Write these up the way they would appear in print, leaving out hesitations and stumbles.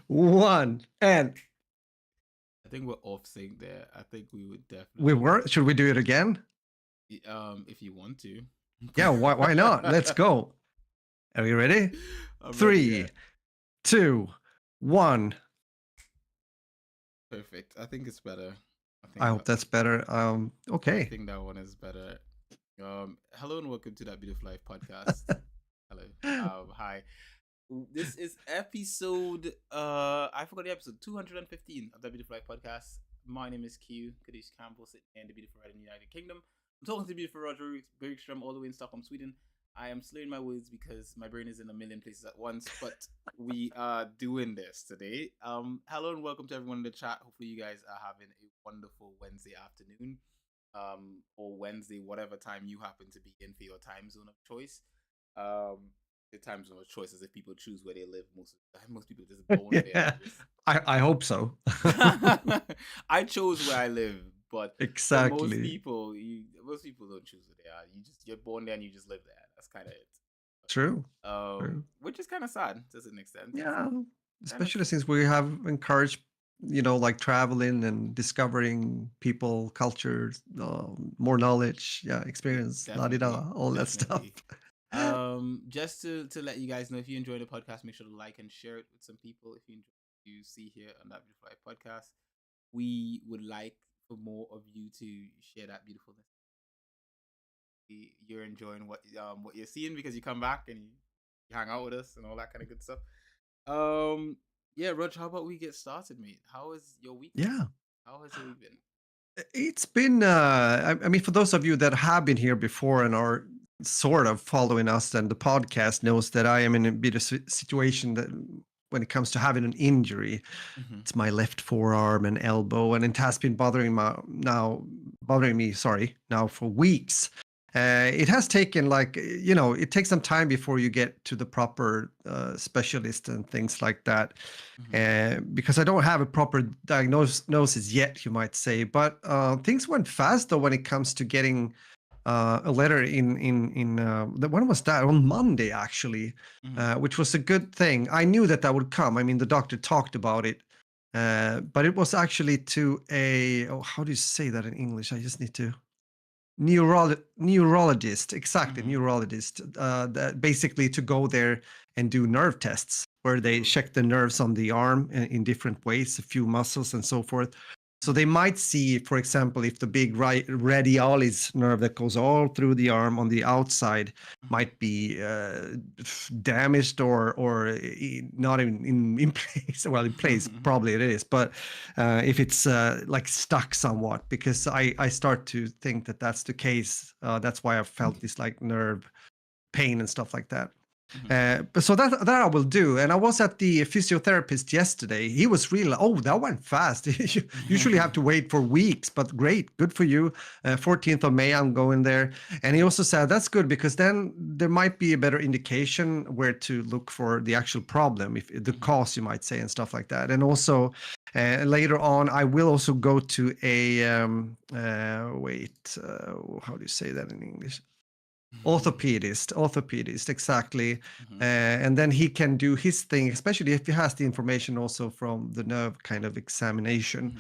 one. And I think we're off sync there. I think we would we definitely were. Should we do it again? if you want to. Yeah. Why not? Let's go. Are you ready? I'm ready, yeah. 3, 2, 1. Perfect. I think it's better. I hope that's better. I Okay. think that one is better. Hello and welcome to that Beautiful Life podcast. Hello. Hi. This is episode I forgot the episode 215 of the Beautiful Life podcast. My name is Q, Kadesh Campbell, sitting here in the beautiful right in the United Kingdom. I'm talking to the beautiful Roger Bergstrom all the way in Stockholm, Sweden. I am slurring my words because my brain is in a million places at once, but we are doing this today. Hello and welcome to everyone in the chat. Hopefully you guys are having a wonderful Wednesday afternoon, or Wednesday, whatever time you happen to be in for your time zone of choice. The time zone of choice is if people choose where they live most of the time. Most people just born there. Yeah, I hope so. I chose where I live, but Exactly. for most people don't choose where they are. You're born there and you just live there. That's kind of it. True. Which is kind of sad to an extent. Yeah, especially since we have encouraged, like traveling and discovering people, cultures, more knowledge, experience, all that stuff. Just to let you guys know, if you enjoy the podcast, make sure to like and share it with some people. If you enjoy what you see here on that Beautiful Life podcast, we would like for more of you to share that beautifulness. You're enjoying what you're seeing because you come back and you hang out with us and all that kind of good stuff. Yeah, Roger, how about we get started, mate? How is your week? Yeah. How has your week been? It's been, I mean, for those of you that have been here before and are sort of following us and the podcast knows that I am in a bit of situation that when it comes to having an injury, it's my left forearm and elbow, and it has been bothering me now for weeks. It has taken it takes some time before you get to the proper specialist and things like that, because I don't have a proper diagnosis yet, you might say. But things went fast though when it comes to getting a letter when was that? On Monday, actually, which was a good thing. I knew that would come. I mean, the doctor talked about it, but it was actually to how do you say that in English? I just need to. Neurologist, exactly, neurologist. That basically to go there and do nerve tests where they check the nerves on the arm in different ways, a few muscles and so forth. So they might see, for example, if the big radialis nerve that goes all through the arm on the outside might be damaged or not in place. Well, in place, probably it is. But if it's like stuck somewhat, because I start to think that that's the case. That's why I felt this like nerve pain and stuff like that. But so that I will do. And I was at the physiotherapist yesterday. He was really, that went fast. You usually have to wait for weeks, but great, good for you. 14th of May, I'm going there. And he also said that's good because then there might be a better indication where to look for the actual problem, if the cause, you might say, and stuff like that. And also later on, I will also go to a how do you say that in English? Orthopedist, exactly. And then he can do his thing, especially if he has the information also from the nerve kind of examination.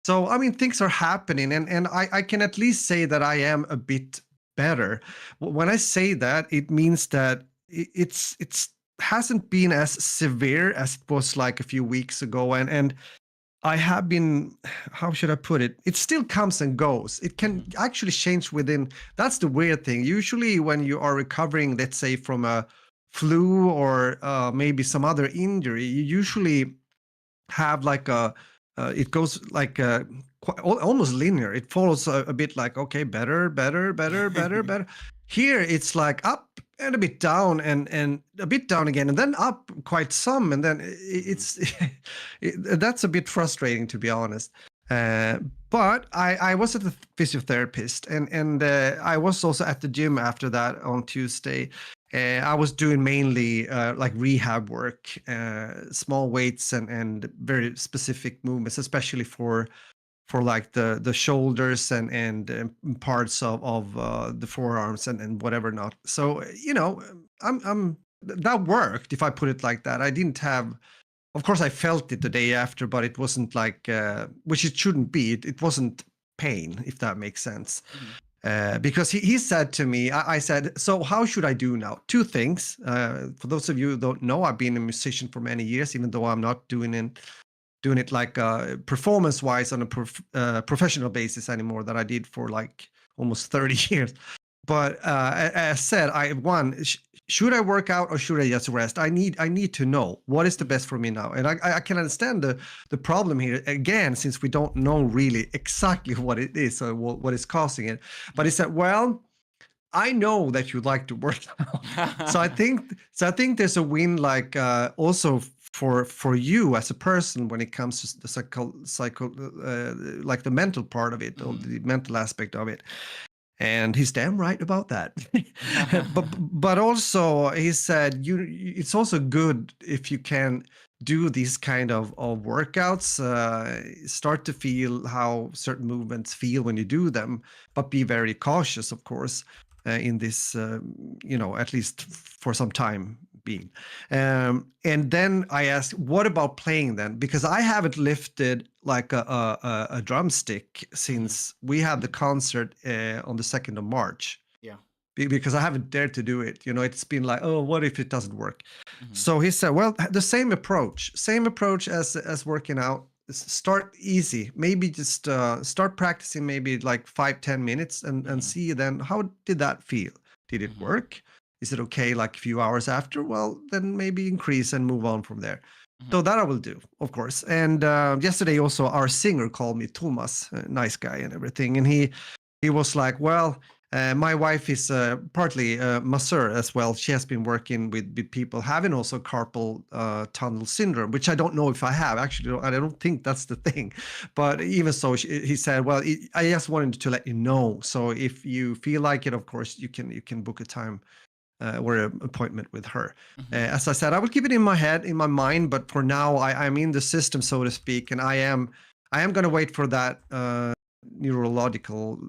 So, I mean, things are happening, and I can at least say that I am a bit better. When I say that, it means that it's hasn't been as severe as it was like a few weeks ago, and I have been, how should I put it? It still comes and goes. It can actually change within. That's the weird thing. Usually when you are recovering, let's say from a flu or maybe some other injury, you usually have like it goes like almost linear. It follows a bit like, okay, better. Here it's like up and a bit down and a bit down again and then up quite some, and then it's that's a bit frustrating, to be honest. But I was at the physiotherapist, and I was also at the gym after that on Tuesday. I was doing mainly like rehab work, small weights and very specific movements, especially for like the shoulders and parts of the forearms and whatever not. So I'm that worked, if I put it like that. I didn't have of course, I felt it the day after, but it wasn't like, which it shouldn't be. It wasn't pain, if that makes sense. Because he said to me, I said, so how should I do now? Two things. For those of you who don't know, I've been a musician for many years, even though I'm not doing it like performance-wise on a professional basis anymore, that I did for like almost 30 years. But as I said, should I work out or should I just rest? I need to know what is the best for me now. And I can understand the problem here, again, since we don't know really exactly what it is or what is causing it. But he said, well, I know that you like to work out. so I think there's a win, like also for you as a person when it comes to the like the mental part of it, or the mental aspect of it. And he's damn right about that. but also he said it's also good if you can do these kind of workouts, start to feel how certain movements feel when you do them, but be very cautious, of course, in this, at least for some time being. And then I asked, what about playing then? Because I haven't lifted like a drumstick since we had the concert on the 2nd of March. Yeah. Because I haven't dared to do it. It's been like, oh, what if it doesn't work? So he said, well, the same approach as working out. Start easy. Maybe just start practicing maybe like 5-10 minutes and see then how did that feel? Did it work? Is it okay like a few hours after? Well, then maybe increase and move on from there. So that I will do, of course. And yesterday also our singer called me, Thomas, a nice guy and everything. And he was like, well, my wife is partly a masseur as well. She has been working with people having also carpal tunnel syndrome, which I don't know if I have. Actually, I don't think that's the thing. But even so, he said, well, I just wanted to let you know. So if you feel like it, of course, you can book a time or an appointment with her. As I said, I will keep it in my head, in my mind, but for now, I'm in the system, so to speak, and I am going to wait for that neurological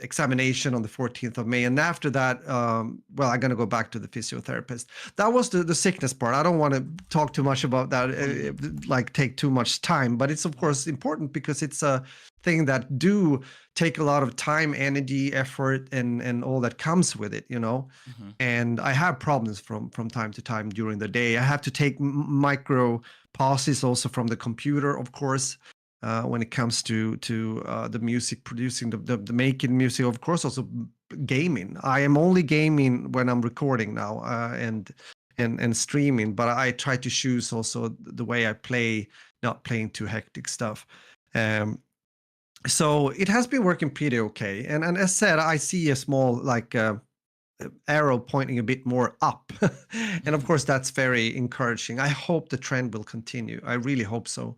examination on the 14th of May, and after that, I'm going to go back to the physiotherapist. That was the sickness part. I don't want to talk too much about that, like take too much time, but it's of course important because it's a thing that do take a lot of time, energy, effort, and all that comes with it, And I have problems from time to time during the day. I have to take micro pauses also from the computer, of course, when it comes to the music producing, the making music, of course, also gaming. I am only gaming when I'm recording now and streaming, but I try to choose also the way I play, not playing too hectic stuff. So it has been working pretty okay. And as said, I see a small like arrow pointing a bit more up. And of course, that's very encouraging. I hope the trend will continue. I really hope so.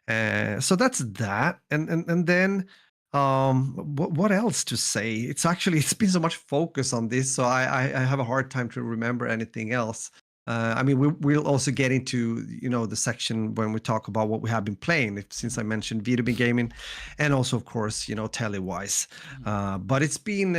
So that's that. And then what else to say? It's been so much focus on this, so I have a hard time to remember anything else. I mean, we'll also get into the section when we talk about what we have been playing, since I mentioned video gaming, and also of course Tele-wise. But it's been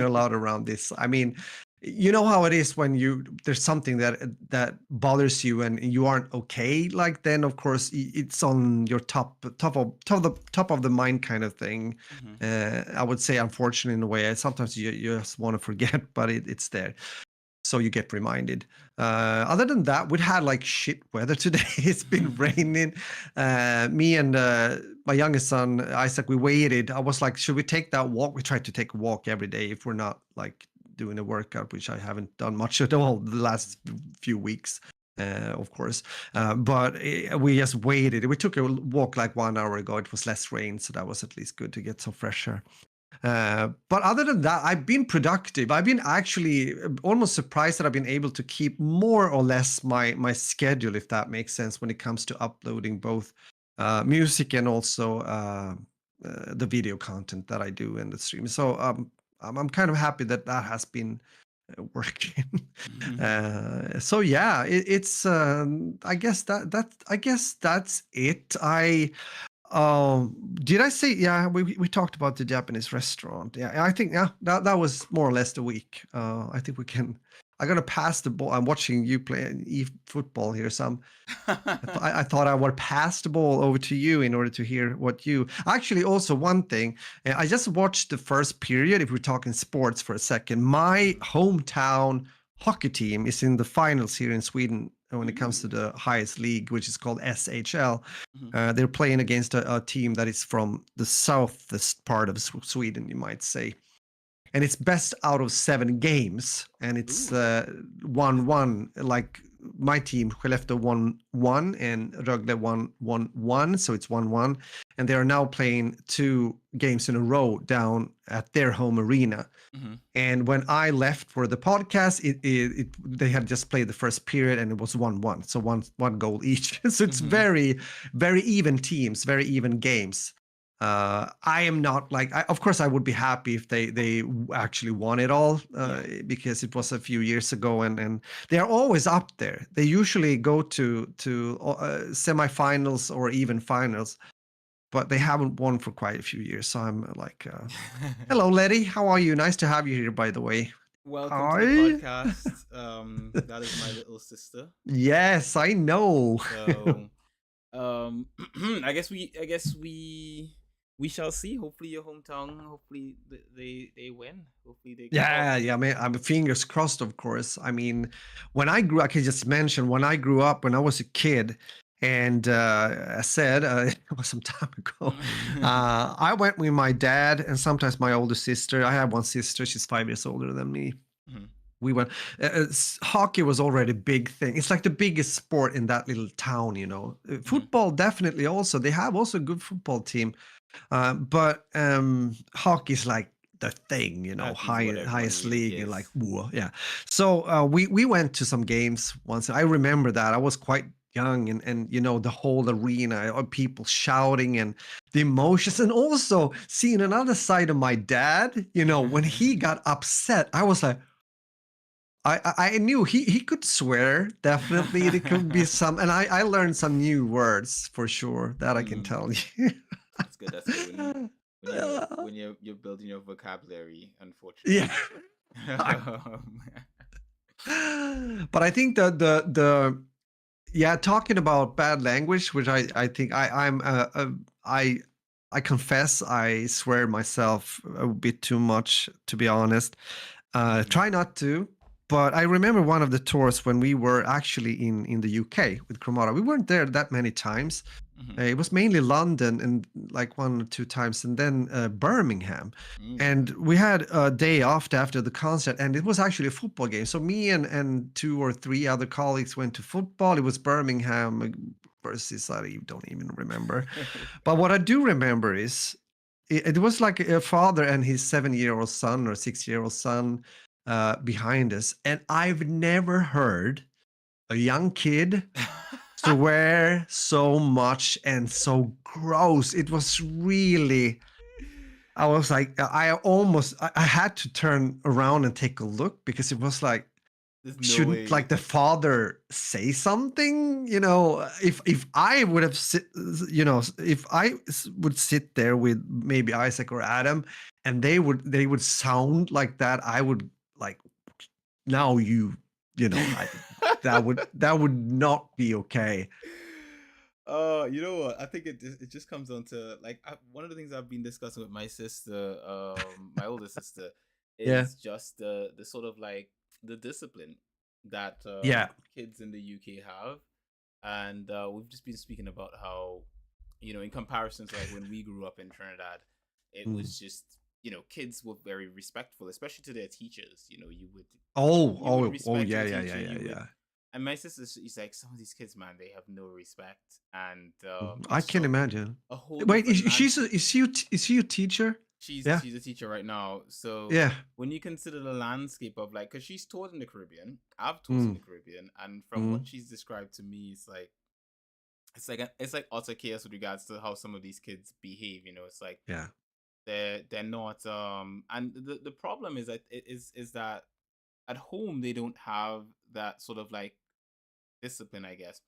a lot around this. I mean, you know how it is when there's something that bothers you and you aren't okay. Like then of course it's on your top of the mind kind of thing. I would say, unfortunately, in a way, sometimes you just want to forget, but it's there. So you get reminded. Other than that, we had like shit weather today. It's been raining. Me and my youngest son, Isaac, we waited. I was like, should we take that walk? We tried to take a walk every day if we're not like doing a workout, which I haven't done much at all the last few weeks, of course. But we just waited. We took a walk like 1 hour ago. It was less rain, so that was at least good to get some fresh air. But other than that, I've been productive. I've been actually almost surprised that I've been able to keep more or less my schedule, if that makes sense, when it comes to uploading both music and also the video content that I do in the stream. So I'm kind of happy that has been working. So yeah, it's I guess that's it. Did I say, yeah, we talked about the Japanese restaurant. Yeah, I think that was more or less the week. I think we can I'm gonna pass the ball. I'm watching you play football here, so I thought I would pass the ball over to you in order to hear what you actually. Also, one thing, I just watched the first period. If we're talking sports for a second, my Mhm. hometown hockey team is in the finals here in Sweden when it comes to Ooh. the highest league, which is called SHL. Mhm. They're playing against a team that is from the southest part of Sweden, you might say, and it's best out of 7 games, and it's Ooh. 1-1. Like my team, Skellefteå won 1 and Rögle won 1, so it's 1-1, and they are now playing 2 games in a row down at their home arena. Mhm. And when I left for the podcast, they had just played the first period and it was 1-1, so one goal each. So it's Mhm. very very even teams, very even games. I am not like, of course, I would be happy if they actually won it all, Yeah. because it was a few years ago, and they are always up there. They usually go to semifinals or even finals, but they haven't won for quite a few years. So I'm like, hello, Letty. How are you? Nice to have you here, by the way. Welcome to the Hi. podcast. That is my little sister. Yes, I know. So, um, I guess we shall see. Hopefully, your hometown. Hopefully, they win. Hopefully, they go all the Yeah, yeah. way. I'm fingers crossed, of course. I mean, I can just mention when I grew up, when I was a kid, and I said it was some time ago. I went with my dad and sometimes my older sister. I have one sister; she's 5 years older than me. Mhm. We went. Hockey was already a big thing. It's like the biggest sport in that little town, you know. Mhm. Football definitely also. They have also a good football team, but hockey's like the thing, you know, Hockey's what everyone highest really league, and like, cares. whoa, yeah. So we went to some games once. I remember that I was quite young, and you know, the whole arena, people shouting and the emotions, and also seeing another side of my dad. You know, when he got upset, I was like, I knew he could swear, definitely. There could be some, and I learned some new words for sure, that I can Mm, tell you. that's good. That's good. When you Uh, when you're building your vocabulary, yeah. unfortunately. But I think that the yeah, talking about bad language, which I think I I confess I swear myself a bit too much, to be honest. Mhm. Try not to. But I remember one of the tours when we were actually in the UK with Cromata. We weren't there that many times. Mhm. It was mainly London and like 1 or 2 times, and then Birmingham. Mm. And we had a day after the concert, and it was actually a football game. So me and 2 or 3 other colleagues went to football. It was Birmingham versus, I don't even remember. But what I do remember is it was like a father and his 7-year-old son or 6-year-old son behind us, and I've never heard a young kid swear so much and so gross. It was really, I was like, I had to turn around and take a look, because it was like, There's no shouldn't way. like the father say something? You know, if I would have you know, if would sit there with maybe Isaac or Adam, and they would sound like that, I would like, now you know, that would not be okay. You know what? I think it just comes down to like one of the things I've been discussing with my sister, my older sister, Yeah, is just the sort of like the discipline that yeah. kids in the UK have, and we've just been speaking about how, in comparison to like when we grew up in Trinidad, it Mm. was just, kids were very respectful, especially to their teachers. Oh, You would oh, oh, respect your yeah, yeah, yeah, teacher. yeah, You would. yeah. And my sister, she's like, some of these kids, man, they have no respect, and I it's can so imagine. a whole Wait, different she's landscape. is she a teacher? She's Yeah, she's a teacher right now, so yeah. when you consider the landscape of like, because she's taught in the Caribbean, I've taught in Mm, the Caribbean, and from what mm, she's described to me, it's like utter chaos with regards to how some of these kids behave. It's like yeah. they're not and the problem is that is that at home they don't have that sort of like discipline, I guess,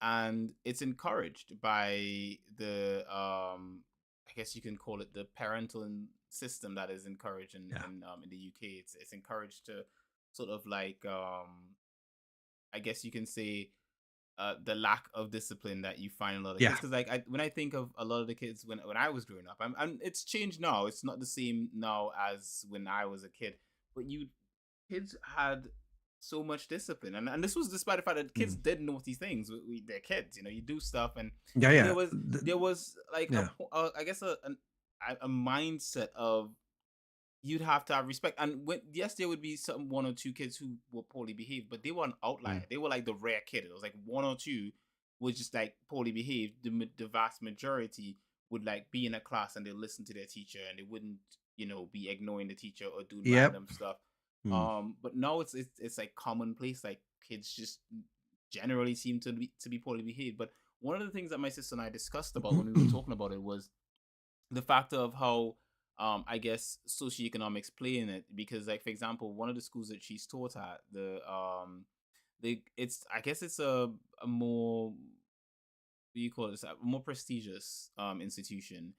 and it's encouraged by the I guess you can call it the parental system that is encouraged in Yeah. in the UK. It's encouraged to sort of like I guess you can say the lack of discipline that you find in a lot of Yeah. kids. Because like when I think of a lot of the kids when I was growing up, I'm it's changed now. It's not the same now as when I was a kid. But kids had so much discipline, and this was despite the fact that kids Mm. did naughty things. They're kids, you do stuff, and Yeah, but yeah. there was like Yeah. I guess a mindset of you'd have to have respect. And yes, there would be some one or two kids who were poorly behaved, but they were an outlier. Mm. They were like the rare kid. It was like one or two was just like poorly behaved. The vast majority would like be in a class and they listen to their teacher and they wouldn't, be ignoring the teacher or doing Yep. random stuff. Mm. But now it's like commonplace. Like kids just generally seem to be poorly behaved. But one of the things that my sister and I discussed about when we were talking about it was the factor of how I guess socioeconomics play in it, because like for example one of the schools that she's taught at, it's I guess it's a more, what do you call this, a more prestigious institution,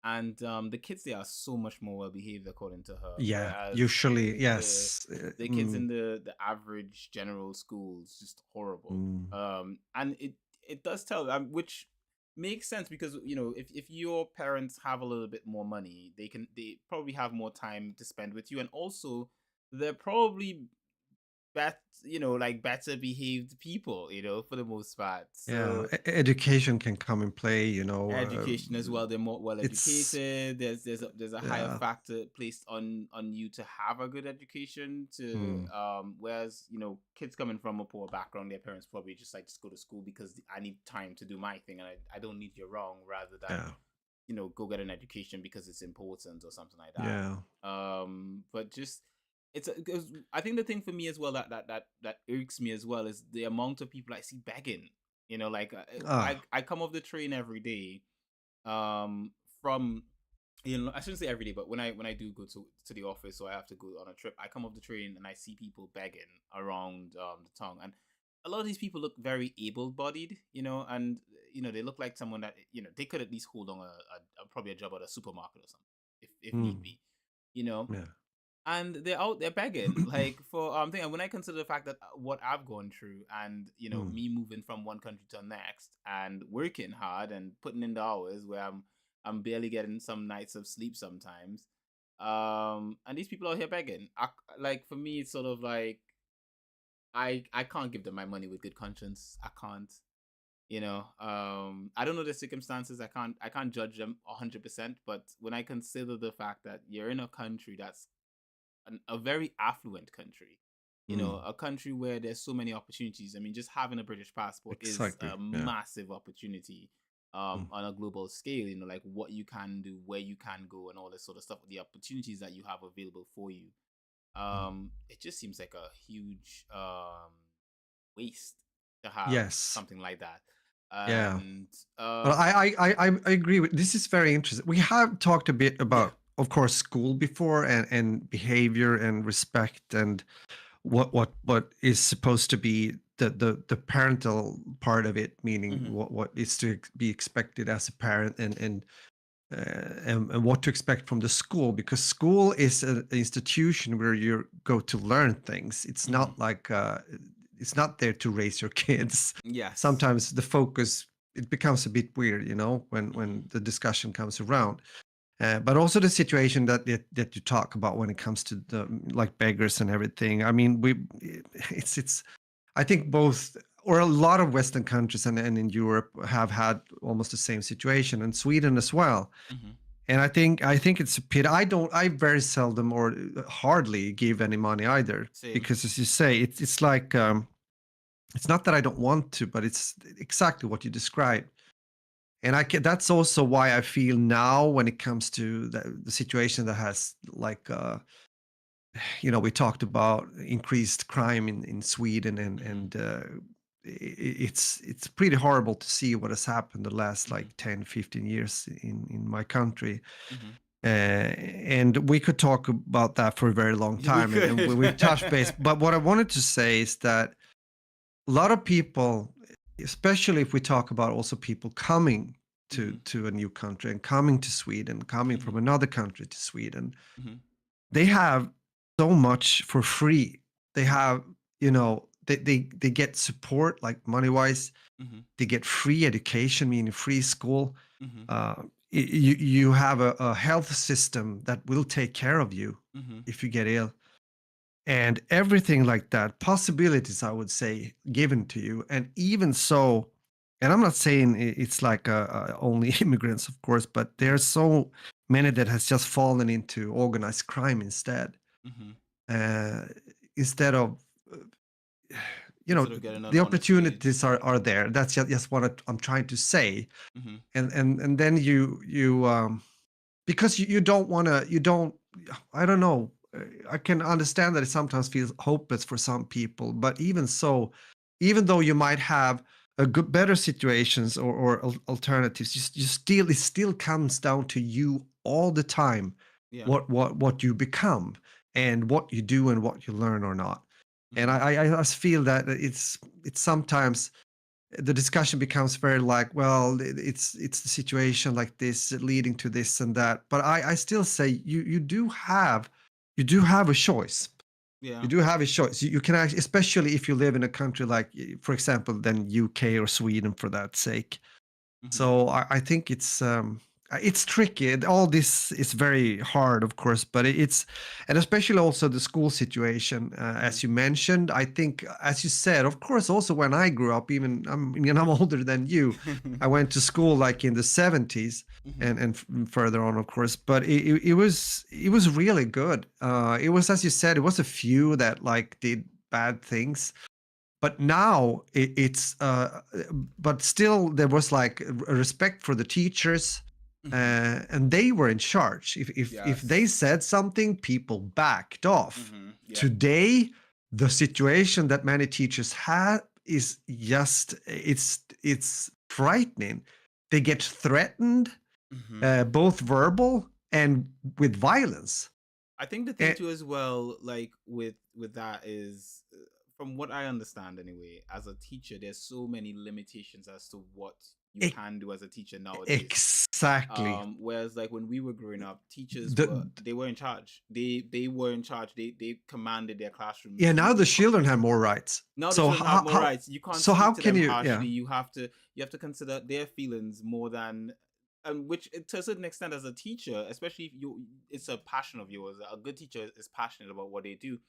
and the kids there are so much more well behaved according to her, Yeah. whereas Usually, the yes. the kids in the average general schools just horrible. Mm. And it does tell, which makes sense, because if your parents have a little bit more money, they probably have more time to spend with you, and also they're probably like better behaved people, for the most part. Yeah. So Education can come in play, education as well, they're more well it's educated. There's a higher yeah. factor placed on you to have a good education, to Mm. whereas kids coming from a poor background, their parents probably just go to school because I need time to do my thing, and I don't need your wrong, rather than Yeah. go get an education because it's important or something like that. Yeah. But just because I think the thing for me as well that irks me as well is the amount of people I see begging. Like Ah. I come off the train every day, um, from I shouldn't say every day, but when I do go to the office or I have to go on a trip, I come off the train and I see people begging around the tongue, and a lot of these people look very able-bodied, and they look like someone that they could at least hold on probably a job at a supermarket or something, if need Mm. be, you know Yeah. and they're out there begging like for thing. And when I consider the fact that what I've gone through, and Mm. me moving from one country to the next and working hard and putting in the hours where I'm barely getting some nights of sleep sometimes, and these people out here begging, like for me it's sort of like I can't give them my money with good conscience. I can't. I don't know the circumstances. I can't judge them 100%. But when I consider the fact that you're in a country that's a very affluent country, Mm. a country where there's so many opportunities. I mean, just having a British passport is Exactly. a Yeah. massive opportunity Mm. on a global scale, like what you can do, where you can go, and all this sort of stuff, the opportunities that you have available for you. Mm. It just seems like a huge waste to have Yes. something like that. Yeah. And Well, I agree with this. Is very interesting. We have talked a bit yeah. about, of course, school before, and behavior and respect, and what is supposed to be the parental part of it, meaning Hmm. what is to be expected as a parent, and what to expect from the school, because school is an institution where you go to learn things. It's Hmm. not like it's not there to raise your kids. Yes. Sometimes the focus, it becomes a bit weird, when Hmm. the discussion comes around. But also the situation that you talk about when it comes to the, like, beggars and everything. I mean, it's I think both, or a lot of Western countries and in Europe have had almost the same situation, and Sweden as well. Hmm. And I think it's a pity. I very seldom or hardly give any money either, Same. because as you say, it's like, it's not that I don't want to, but it's exactly what you described. And that's also why I feel now, when it comes to the situation that has, like, we talked about increased crime in Sweden, and Hmm. it's pretty horrible to see what has happened the last, Hmm. like, 10-15 years in my country. Hmm. And we could talk about that for a very long We time, and could. we've touched base. But what I wanted to say is that a lot of people, especially if we talk about also people coming to Hmm. to a new country, and coming to Sweden, coming Hmm. from another country to Sweden, Hmm. they have so much for free. they have, they get support like money wise. Mm-hmm. They get free education, meaning free school. Mm-hmm. You have a health system that will take care of you Mm-hmm. if you get ill, and everything like that. Possibilities, I would say, given to you, and even so. And I'm not saying it's like only immigrants, of course, but there's so many that has just fallen into organized crime instead. Mm-hmm. Uh, Instead of uh, Instead of getting an the honest wage. opportunities are there. That's just what I'm trying to say. Mm-hmm. And then you because you don't want to, you don't, I don't know, I can understand that it sometimes feels hopeless for some people, but even so, even though you might have a good better situations or alternatives, you still, it still comes down to you all the time, Yeah. what you become and what you do and what you learn or not. And Mm-hmm. I just feel that it's sometimes the discussion becomes very like, well, it's the situation like this leading to this and that. But I still say you do have a choice. You Yeah. do have a choice. You can actually, especially if you live in a country like, for example, then UK or Sweden for that sake. Mm-hmm. So I think it's tricky. All this is very hard, of course, but it's, and especially also the school situation, Mm-hmm. as you mentioned. I think, as you said, of course, also when I grew up, even I'm older than you. I went to school like in the 70s Mm-hmm. and further on, of course. But it was really good. It was, as you said, it was a few that like did bad things, but now but still there was like a respect for the teachers, Mm-hmm. and they were in charge. If they Yes. said something, people backed off. Mm-hmm. Yeah. Today, the situation that many teachers have is just, it's frightening. They get threatened, Mm-hmm. both verbal and with violence. I think the thing Eh, too as well, like with that is, from what I understand anyway, as a teacher, there's so many limitations as to what you e- can do as a teacher nowadays. exactly. Whereas like when we were growing up, teachers were The, they were in charge. They were in charge. They commanded their Yeah, classrooms. now the children have more rights. Now the So children have more rights. You can't speak how to can them you? harshly. Yeah, You have to consider their feelings more than, and which to a certain extent as a teacher, especially if you, it's a passion of yours. A good teacher is passionate about what they do.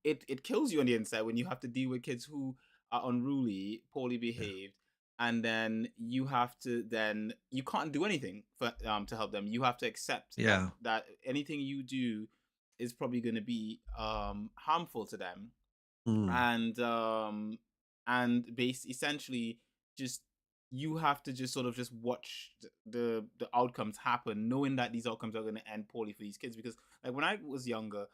It kills you on the inside when you have to deal with kids who are unruly, poorly yeah, behaved, and then you have to, then you can't do anything for to help them. You have to accept that yeah. anything you do is probably going to be harmful to them, Mm, and base essentially just, you have to just sort of just watch the outcomes happen, knowing that these outcomes are going to end poorly for these kids. Because like when I was younger,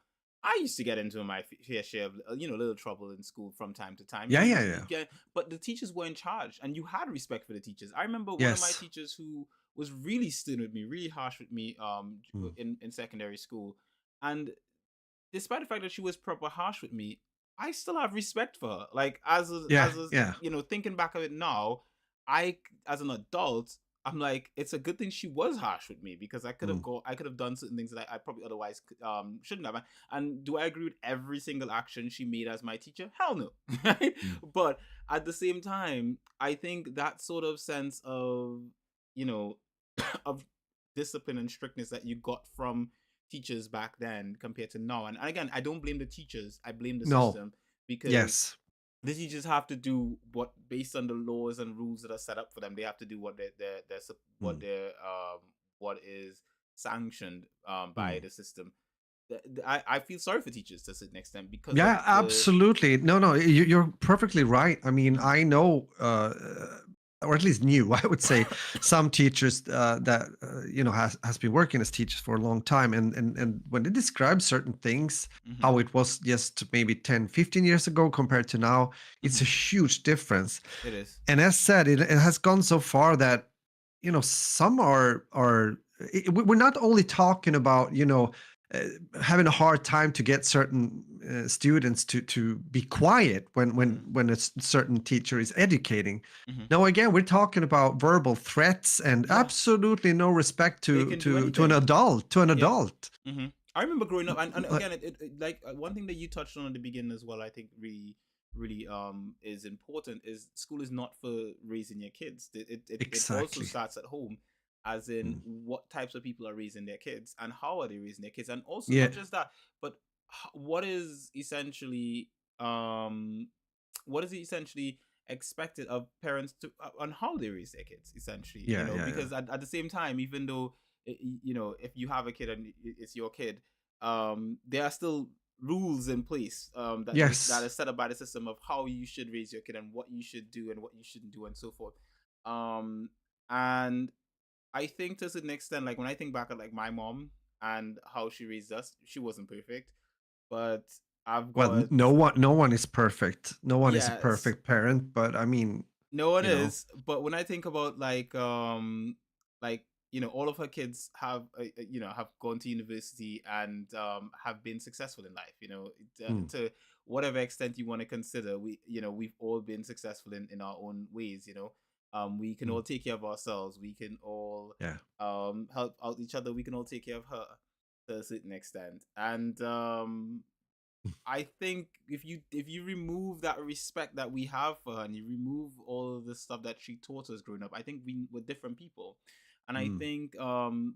I used to get into my fair share of little trouble in school from time to time. yeah, yeah, You yeah. get, but the teachers were in charge, and you had respect for the teachers. I remember one of my Yes. teachers who was really stern with me, really harsh with me, Mm, in secondary school, and despite the fact that she was proper harsh with me, I still have respect for her. Like yeah, as a, yeah. thinking back of it now, as an adult, I'm like, it's a good thing she was harsh with me, because Mm, I could have done certain things that I probably otherwise shouldn't have. And do I agree with every single action she made as my teacher? Hell no. Right? mm. But at the same time, I think that sort of sense of, you know, of discipline and strictness that you got from teachers back then compared to now. And again, I don't blame the teachers. I blame the No. system, because Yes. the teachers have to do what, based on the laws and rules that are set up for them. They have to do what what Mm, they what is sanctioned by mm. the system. I feel sorry for teachers to a certain extent because of Yeah, the. absolutely. No, no, you're perfectly right. I mean, Mhm. I know, or at least knew, I would say, some teachers that has been working as teachers for a long time, and when they describe certain things, Mhm. how it was just maybe 10, 15 years ago compared to now, it's a Mhm. huge difference. It is. And as said, it has gone so far that some we're not only talking about uh, having a hard time to get certain students to be quiet Mhm. when certain teacher is educating. Mhm. Now again, we're talking about verbal threats and Yes, absolutely no respect they to can do to an anything. adult, to an Yeah. adult. Mhm. I remember growing up, and Like, again, like one thing that you touched on at the beginning as well. I think really is important is school is not for raising your kids. It also exactly. starts at home, as in Mm. what types of people are raising their kids and how are they raising their kids, and also Yeah. not just that, but what is essentially um what is essentially expected of parents to on how they raise their kids, essentially, Yeah. Yeah. Yeah. because at the same time, even though if you have a kid and it's your kid, there are still rules in place, that Yes. is set up by the system of how you should raise your kid and what you should do and what you shouldn't do and so forth. Um and I think to a certain extent, like when I think back at like my mom and how she raised us, she wasn't perfect, but I've Well, got no one is perfect. No one is a yes, perfect parent, but I mean, no one you know, is. But when I think about like all of her kids have have gone to university and have been successful in life. mm, To whatever extent you want to consider, we've all been successful in our own ways. We can mm, all take care of ourselves. We can all yeah. help out each other. We can all take care of her to a certain extent. And I think if you remove that respect that we have for her and you remove all of the stuff that she taught us growing up, I think we were different people. And I Mm, think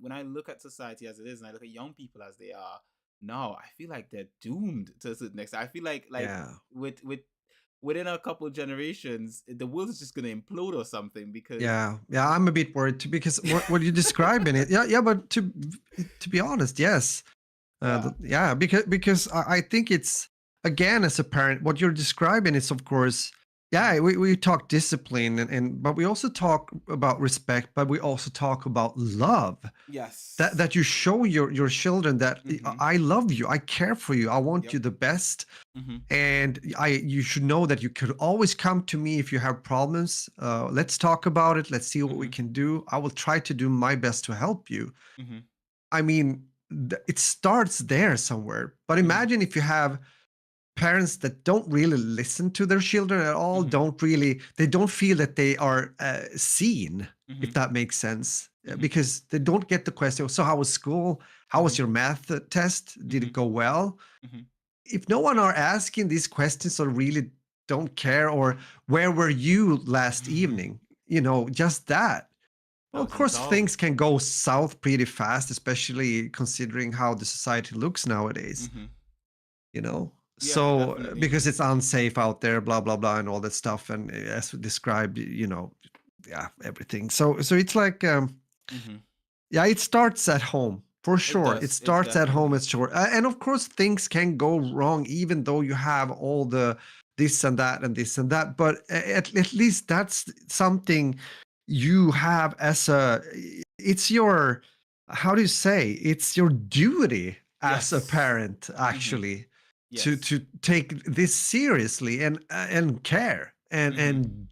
when I look at society as it is and I look at young people as they are now, I feel like they're doomed to a certain extent. I feel like yeah. within a couple of generations, the world is just gonna implode or something because Yeah, yeah, I'm a bit worried too because what you describe in it, yeah, yeah, but to be honest, yes, yeah. yeah, because I think it's again as a parent, what you're describing is of course, yeah, we talk discipline and but we also talk about respect, but we also talk about love that Yes. that you show your children that Mm-hmm. I love you, I care for you, I want Yep. you the best, Mm-hmm. and you should know that you could always come to me if you have problems. Let's talk about it, let's see what we Mm-hmm. can do, I will try to do my best to help you. Mm-hmm. I mean, it starts there somewhere, but Mm-hmm. imagine if you have parents that don't really listen to their children at all, Mm-hmm. they don't feel that they are seen, Mm-hmm. if that makes sense. Mm-hmm. Because they don't get the question, so how was school, how Mm-hmm. was your math test, did Mm-hmm. it go well? Mm-hmm. If no one are asking these questions or really don't care, or where were you last evening, just that, well, of Thousand course solved. things can go south pretty fast, especially considering how the society looks nowadays, Mm-hmm. you know Yeah, so definitely. because it's unsafe out there, blah blah blah and all that stuff, and as we described, yeah, everything, so it's like, Mm-hmm. yeah, it starts at home for It sure. It does. It starts at home, definitely. it's sure. And of course, things can go wrong, even though you have all the this and that and this and that. But at least that's something you have as a. It's your, how do you say? It's your duty as a Yes. parent, Mm-hmm. actually, Yes. to take this seriously and care Mm-hmm. and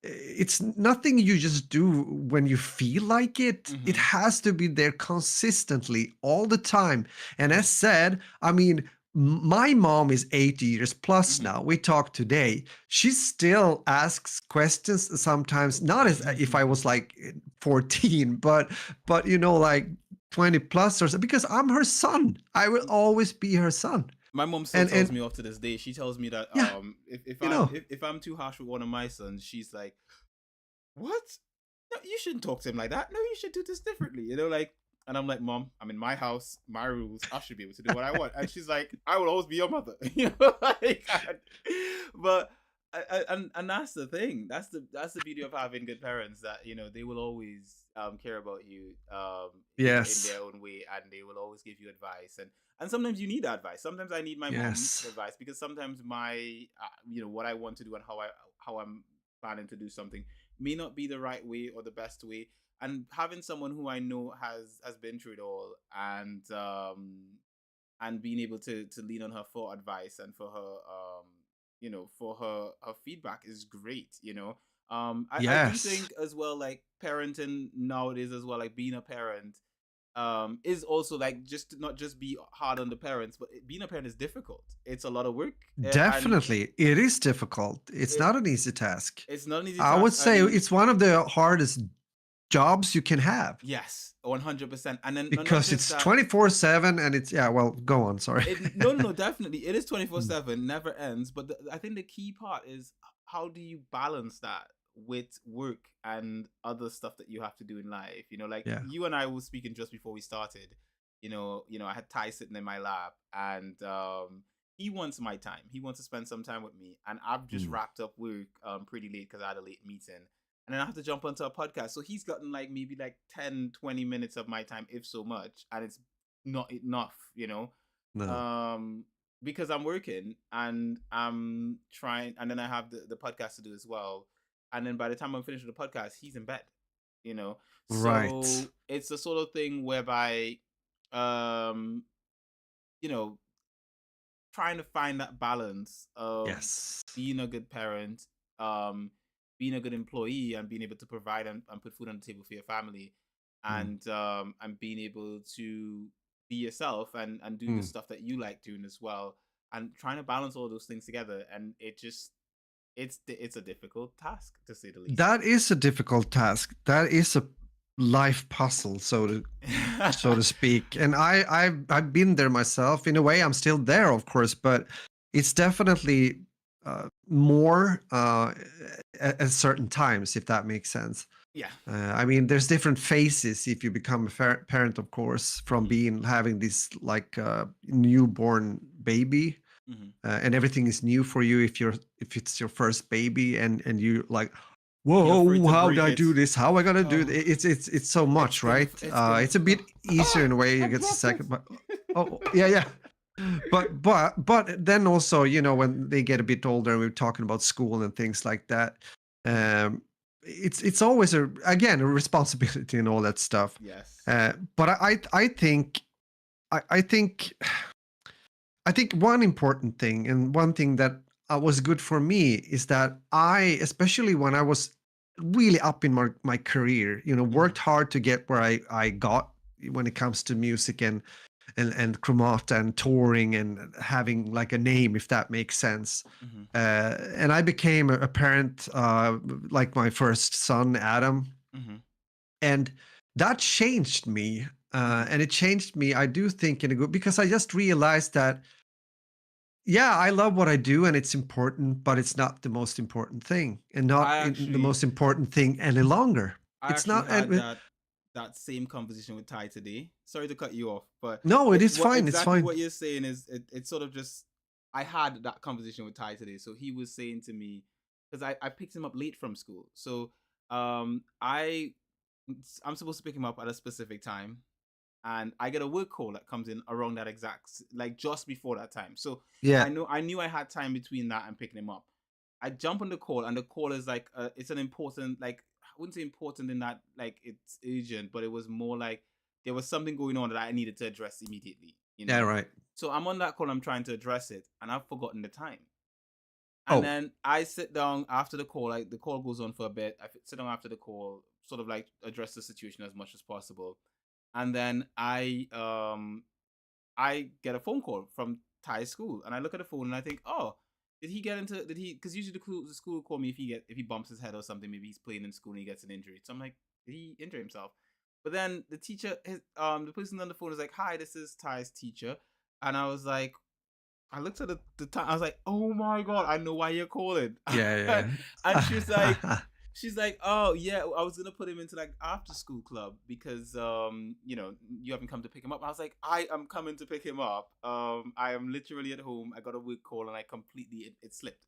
it's nothing you just do when you feel like it. It Mm-hmm. has to be there consistently all the time. And Mm-hmm. as said, I mean, my mom is 80 years plus Mm-hmm. now. We talked today. She still asks questions sometimes, not as if I was like 14, but like 20 plus or so, because I'm her son. I will always be her son. My mom still tells And me off to this day. She tells me that yeah, you know, if I'm too harsh with one of my sons, she's like, "What? No, you shouldn't talk to him like that. No, you should do this differently." Like, and I'm like, "Mom, I'm in my house, my rules. I should be able to do what I want." And she's like, "I will always be your mother." Like, but and that's the thing. That's the beauty of having good parents, that they will always care about you, in yes, their own way, and they will always give you advice, and sometimes you need advice. Sometimes I need my mom's yes, advice because sometimes my what I want to do and how I'm planning to do something may not be the right way or the best way. And having someone who I know has been through it all, and being able to lean on her for advice and for her for her feedback is great. I do yes. think as well, like parenting nowadays as well, like being a parent is also like just to not just be hard on the parents, but being a parent is difficult. It's a lot of work, and Definitely, it is difficult. It's it not an easy task. it's not an easy I would task. say And it's one of the hardest jobs you can have. Yes, 100%. And then not Because just it's that. 24/7 and it's well, go on, sorry. No, definitely. It is Mm. 24/7, never ends. But I think the key part is how do you balance that with work and other stuff that you have to do in life? Like Yeah. you and I were speaking just before we started. I had Ty sitting in my lap, and he wants my time. He wants to spend some time with me, and I've just Mm. wrapped up work pretty late because I had a late meeting. And then I have to jump onto a podcast. So he's gotten like maybe like 10, 20 minutes of my time, if so much. And it's not enough. No. um because I'm working and I'm trying, and then I have the podcast to do as well, and then by the time I'm finished with the podcast, he's in bed, you know Right. so it's the sort of thing whereby um you know trying to find that balance of Yes. being a good parent, um being a good employee, and being able to provide and put food on the table for your family, Mm. and being able to be yourself and do the Mm. stuff that you like doing as well, and trying to balance all those things together. And it's a difficult task, to say the least. That is a difficult task. That is a life puzzle, so to speak. And I've been there myself. In a way, I'm still there, of course, but it's definitely more at certain times, if that makes sense. Yeah. I mean, there's different phases if you become a parent, of course, from Hmm. having this like newborn baby, Hmm. and everything is new for you if it's your first baby, and you like, You're afraid whoa, to how do break I it. do this? How I gonna do it? Oh, It's so much, right? it's gonna It's a flop. bit easier in a way. You I get a dropped it. second, but oh yeah, yeah. But then also, when they get a bit older, and we're talking about school and things like that. Um, it's always again a responsibility and all that stuff. Yes. But I think I think I think one important thing, and one thing that was good for me, is that I, especially when I was really up in my career, Hmm. worked hard to get where I got when it comes to music and chromata and touring and having like a name, if that makes sense. Hmm. And I became a parent, like my first son, Adam, Hmm. and that changed me. Hmm. And it changed me, I do think, in a good, because I just realized that, yeah, I love what I do and it's important, but it's not the most important thing, and not I the actually most important thing any longer. I It's actually not. had that same conversation with Ty today. Sorry to cut you off, but No, it is what fine. It's exactly fine. what you're saying is it's sort of just I had that conversation with Ty today. So he was saying to me, because I picked him up late from school. So I'm supposed to pick him up at a specific time, and I get a work call that comes in around that like just before that time. So Yeah. I knew I had time between that and picking him up. I jump on the call, and the call is like it's an important, like, I wouldn't say important in that like it's urgent, but it was more like there was something going on that I needed to address immediately. Yeah. Right. So I'm on that call, I'm trying to address it, and I've forgotten the time. And Oh. then I sit down after the call. Like the call goes on for a bit. I sit down after the call, sort of like address the situation as much as possible, and then I get a phone call from Thai school, and I look at the phone and I think, oh, did he get into? Did he? Because usually the school call me if he bumps his head or something. Maybe he's playing in school and he gets an injury. So I'm like, did he injure himself? But then the teacher, the person on the phone is like, hi, this is Thai's teacher, and I was like, I looked at the time. I was like, "Oh my god, I know why you're calling." Yeah. And Yeah. she's like, "Oh yeah, I was gonna put him into like after school club because you haven't come to pick him up." I was like, "I am coming to pick him up. I am literally at home. I got a work call and I completely it slipped."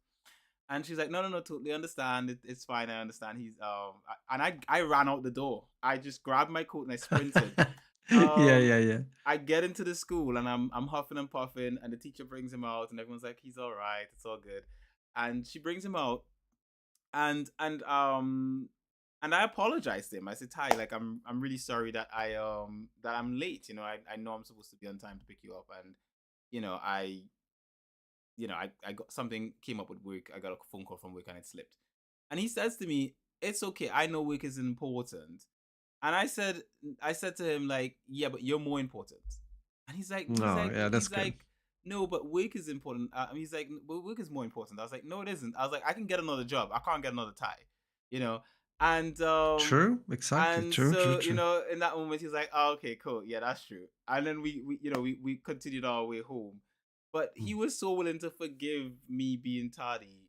And she's like, no, totally understand. It's fine. I understand. And I ran out the door. I just grabbed my coat and I sprinted. Yeah. Um, Yeah. I get into the school and I'm huffing and puffing, and the teacher brings him out, and everyone's like, he's all right, it's all good. And she brings him out, and and I apologized to him. I said, Ty, like I'm really sorry that I'm late. I know I'm supposed to be on time to pick you up, and you know I I got something came up with work. I got a phone call from work and it slipped. And he says to me, it's okay. I know work is important. And I said to him, like, yeah, but you're more important. And No. Yeah. That's he's good. like, no, but work is important. He's like, well, work is more important. I was like, no, it isn't. I was like, I can get another job. I can't get another tie, you know? And True. Exactly. True. True. so, True. in that moment he was like, oh, okay, cool, yeah, that's true. And then we continued our way home. But he Mm. was so willing to forgive me being tardy,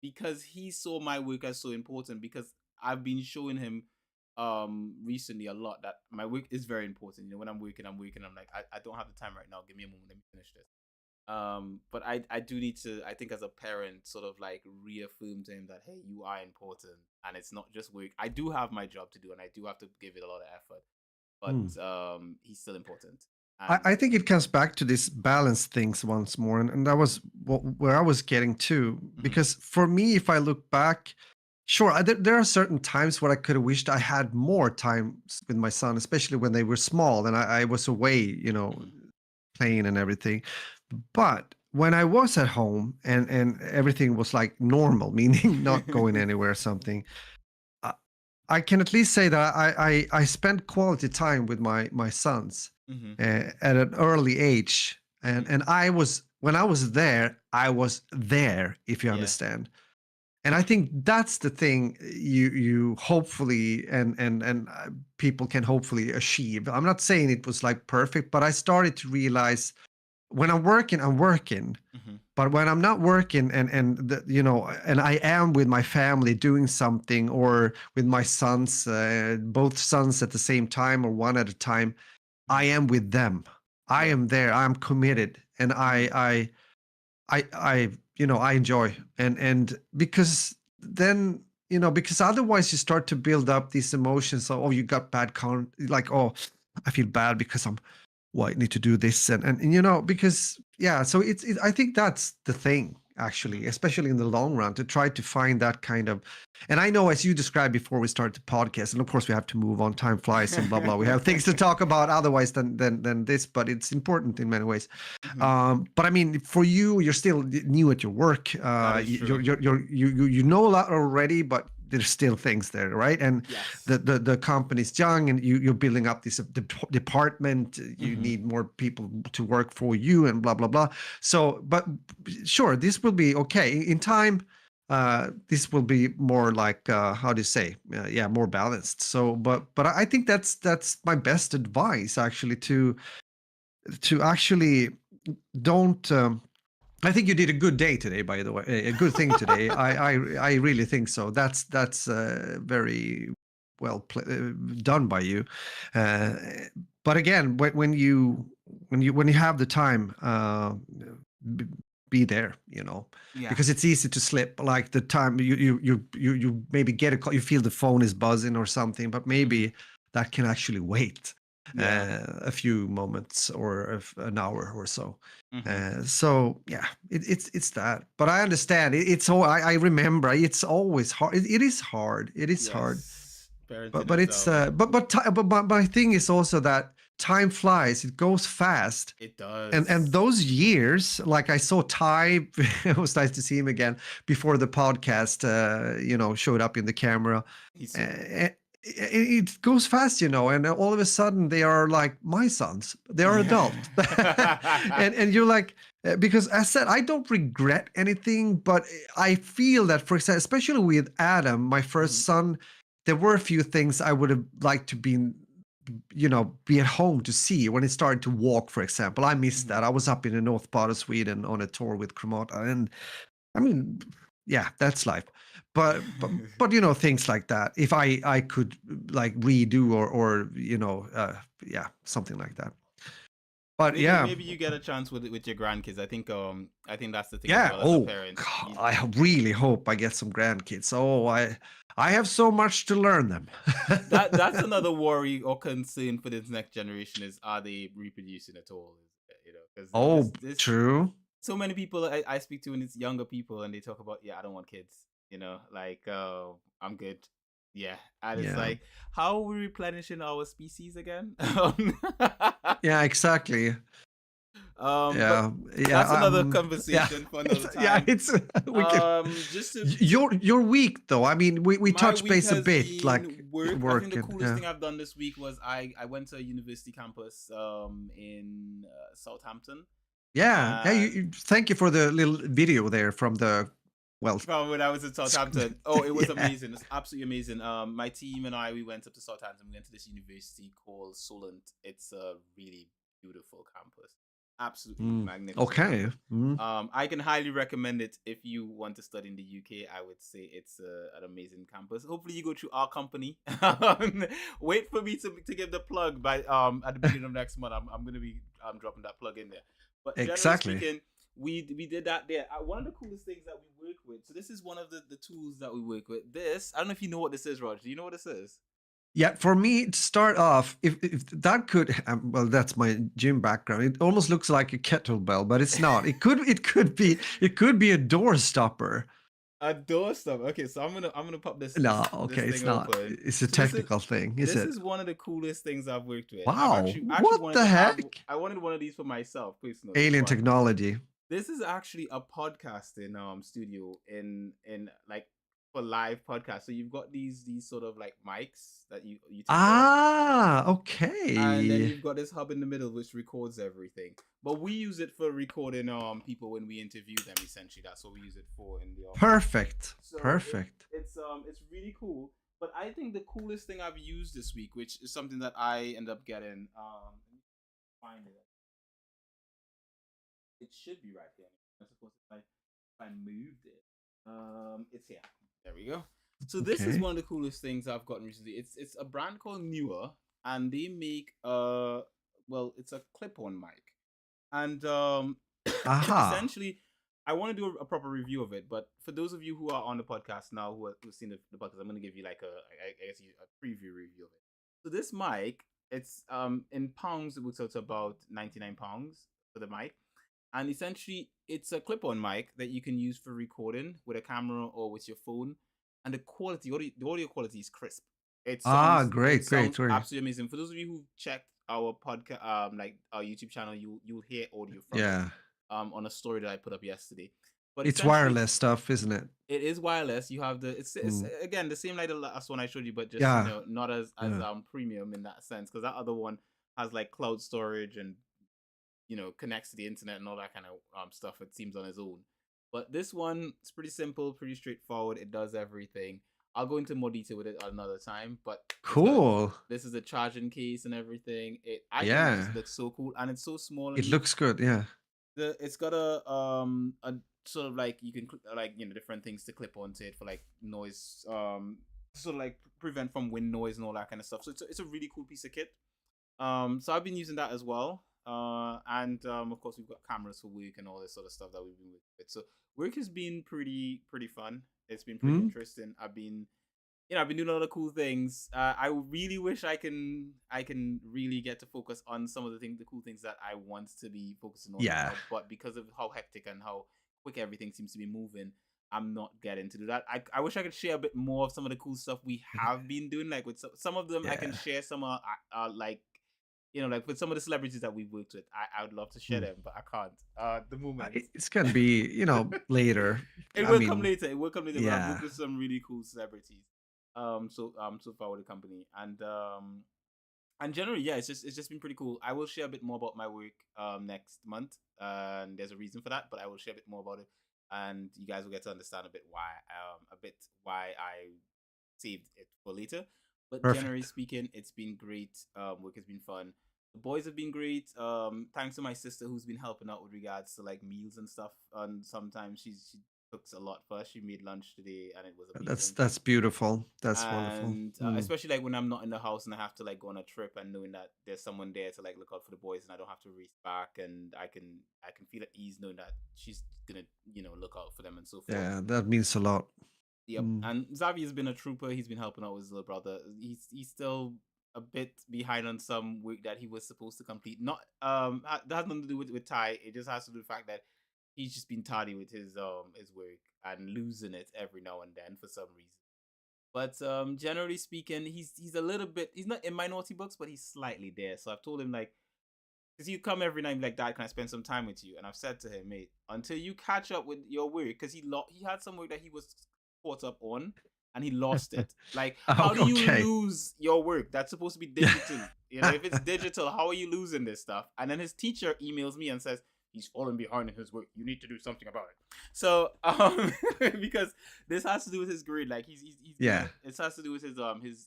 because he saw my work as so important, because I've been showing him recently a lot that my work is very important. When I'm working, I'm like, I don't have the time right now, give me a moment, let me finish this. But I do need to, I think, as a parent, sort of like reaffirm to him that, hey, you are important, and it's not just work. I do have my job to do, and I do have to give it a lot of effort, Mm. but he's still important. I And think it comes back to this balance things once more, and that was where I was getting to. mhm, Because for me, if I look back, sure, there are certain times where I could have wished I had more time with my son, especially when they were small and I was away, mhm, playing and everything. But when I was at home and everything was like normal, meaning not going anywhere or something, I, I can at least say that I spent quality time with my sons mhm, at an early age, and mhm, and I was when I was there, I was there, if you yeah, understand. And I think that's the thing you hopefully and people can hopefully achieve. I'm not saying it was like perfect, but I started to realize when I'm working, mhm, but when I'm not working and I am with my family doing something, or with my sons, both sons at the same time or one at a time, I mhm, am with them. I yeah, am there. I'm committed, and mhm, I enjoy, and because then, because otherwise you start to build up these emotions of, oh, you got bad like, oh, I feel bad because I need to do this, and because, yeah, so I think that's the thing, actually, mhm. especially in the long run, to try to find that kind of. And I know, as you described before we started the podcast, and of course we have to move on, time flies and blah blah, we have things to talk about otherwise than this, but it's important in many ways. Mhm. But I mean, for you, you're still new at your work. That is You're, true. you know a lot already, but there's still things there, right? And Yes. the company's young, and you're building up this department. You Mhm. need more people to work for you, and blah blah blah. So, but sure, this will be okay in time. This will be more like, how do you say, yeah, more balanced. So, but I think that's my best advice, actually, to actually don't. I think you did a good day today, by the way, a good thing today. I really think so. That's very well done by you. Uh, but again, when you have the time, b- be there, Yeah. because it's easy to slip. Like the time you maybe get a call, you feel the phone is buzzing or something, but Mhm. maybe that can actually wait Yeah. a few moments or an hour or so. Mhm. So yeah, it's that. But I understand. It's all I remember. It's always hard. It is hard. It is hard. Yes. But Parenting but is it's but my thing is also that time flies. It goes fast. it And does. those years, like I saw Ty, it was nice to see him again before the podcast, showed up in the camera. He's so good. Uh, it goes fast, and all of a sudden they are like my sons. They are adult, Yeah. and you're like, because as I said, I don't regret anything, but I feel that, for example, especially with Adam, my first Mhm. son, there were a few things I would have liked to be at home to see when it started to walk, for example. I missed Mhm. that. I was up in the north part of Sweden on a tour with Cremata, and I mean, yeah, that's life. But things like that. If I could like redo or yeah, something like that. But Maybe yeah, maybe you get a chance with your grandkids. I think that's the thing as yeah. well as a Oh, parent. God, I really hope I get some grandkids. Oh, I have so much to learn them. That's another worry or concern for this next generation, is, are they reproducing at all? Because Oh, this true. so many people I speak to, and it's younger people, and they talk about, yeah, I don't want kids. Like, I'm good. Yeah, and it's Yeah. like, how are we replenishing our species again? Yeah, exactly. But Yeah, that's yeah, another yeah. conversation for another Yeah, time. it's we could. Just to Your week though. I mean, we My touched week base a has bit, like been work. I think work the and coolest yeah, thing I've done this week was I went to a university campus in Southampton. yeah, yeah. And Thank you for the little video there from the Well, from when I was in Southampton. Oh, it was yeah. amazing. It's absolutely amazing. My team and I, we went up to Southampton. We went to this university called Solent. It's a really beautiful campus. Absolutely magnificent Okay. campus. I can highly recommend it if you want to study in the UK. I would say it's an amazing campus. Hopefully, you go through our company. Wait for me to give the plug by at the beginning of next month. I'm gonna be dropping that plug in there. But generally Exactly. speaking, we did that there. One of the coolest things that we work with. So this is one of the tools that we work with. This, I don't know if you know what this is, Roger. Do you know what this is? Yeah, for me to start off, if that could, well, that's my gym background. It almost looks like a kettlebell, but it's not. It could be a door stopper. A door stop. Okay, so I'm gonna pop No, this okay, it's thing not. open. It's a So this is technical thing, is this it? is one of the coolest things I've worked with. I've Wow, actually what wanted the to have. heck? I wanted one of these for myself, personally. Alien But technology. this is actually a podcasting studio in like for live podcasts. So you've got these sort of like mics that you take off, Ah, and then okay. you've got this hub in the middle which records everything. But we use it for recording people when we interview them. Essentially, that's what we use it for in the office. Perfect. So Perfect. it's really cool. But I think the coolest thing I've used this week, which is something that I end up getting, let me find it. It should be right here. I suppose if I moved it, it's here. There we go. So this is Okay. one of the coolest things I've gotten recently. It's a brand called Newer, and they make well, it's a clip-on mic, and Aha. essentially, I want to do a proper review of it. But for those of you who are on the podcast now, who've seen the podcast, I'm going to give you like I guess a preview review of it. So this mic, it's in pounds, it works out to about £99 for the mic, and essentially it's a clip-on mic that you can use for recording with a camera or with your phone, and the audio quality is crisp. It Ah, sounds it great, great, sounds great. absolutely amazing. For those of you who checked our podcast, like our YouTube channel, you'll hear audio from it Yeah. on a story that I put up yesterday. But It's essentially, wireless stuff, isn't it? it is wireless. You have it's Mm. again the same like the last one I showed you, but just Yeah. not as Yeah. premium in that sense, because that other one has like cloud storage and connects to the internet and all that kind of stuff. It seems on its own, but this one it's pretty simple, pretty straightforward. It does everything. I'll go into more detail with it another time, but Cool. this is a charging case and everything. I think it Yeah. just looks so cool, and it's so small and It neat. looks good. Yeah. It's got a sort of like you can like different things to clip onto it for like noise sort of like prevent from wind noise and all that kind of stuff. So it's a really cool piece of kit. So I've been using that as well. And of course we've got cameras for work and all this sort of stuff that we've been with. So work has been pretty fun. It's been pretty Hmm? interesting. I've been doing a lot of cool things. I really wish I can really get to focus on some of the cool things that I want to be focusing on Yeah. now. But because of how hectic and how quick everything seems to be moving, I'm not getting to do that. I wish I could share a bit more of some of the cool stuff we have been doing. Like with some of them, I can Yeah. share some like like with some of the celebrities that we've worked with. I would love to share Mm. them, but I can't. At the moment. It's gonna be, later. It I will come mean, later. It will come later. But I've yeah. worked with some really cool celebrities. So far with the company, and generally, yeah, it's just been pretty cool. I will share a bit more about my work next month, and there's a reason for that. But I will share a bit more about it, and you guys will get to understand a bit why I saved it for later. But generally Perfect. speaking, it's been great. Work has been fun. The boys have been great. Thanks to my sister who's been helping out with regards to like meals and stuff. And sometimes she cooks a lot for us. She made lunch today, and it was That's amazing. that's beautiful. That's wonderful. And Mm. especially like when I'm not in the house and I have to like go on a trip, and knowing that there's someone there to like look out for the boys, and I don't have to race back, and I can feel at ease knowing that she's gonna look out for them and so forth. Yeah, that means a lot. Yep. Mm. And Xavier's been a trooper. He's been helping out with his little brother. He's still a bit behind on some work that he was supposed to complete. Not that has nothing to do with Ty. It just has to do with the fact that he's just been tardy with his work and losing it every now and then for some reason. But generally speaking, he's a little bit, he's not in my naughty books, but he's slightly there. So I've told him like, because you come every night and be like, Dad, can I spend some time with you? And I've said to him, mate, until you catch up with your work, because he had some work that he was caught up on, and he lost it. Like, how Oh, do you okay. lose your work? That's supposed to be digital. If it's digital, how are you losing this stuff? And then his teacher emails me and says, he's falling behind in his work. You need to do something about it. So because this has to do with his grade, like he's Yeah. it has to do with his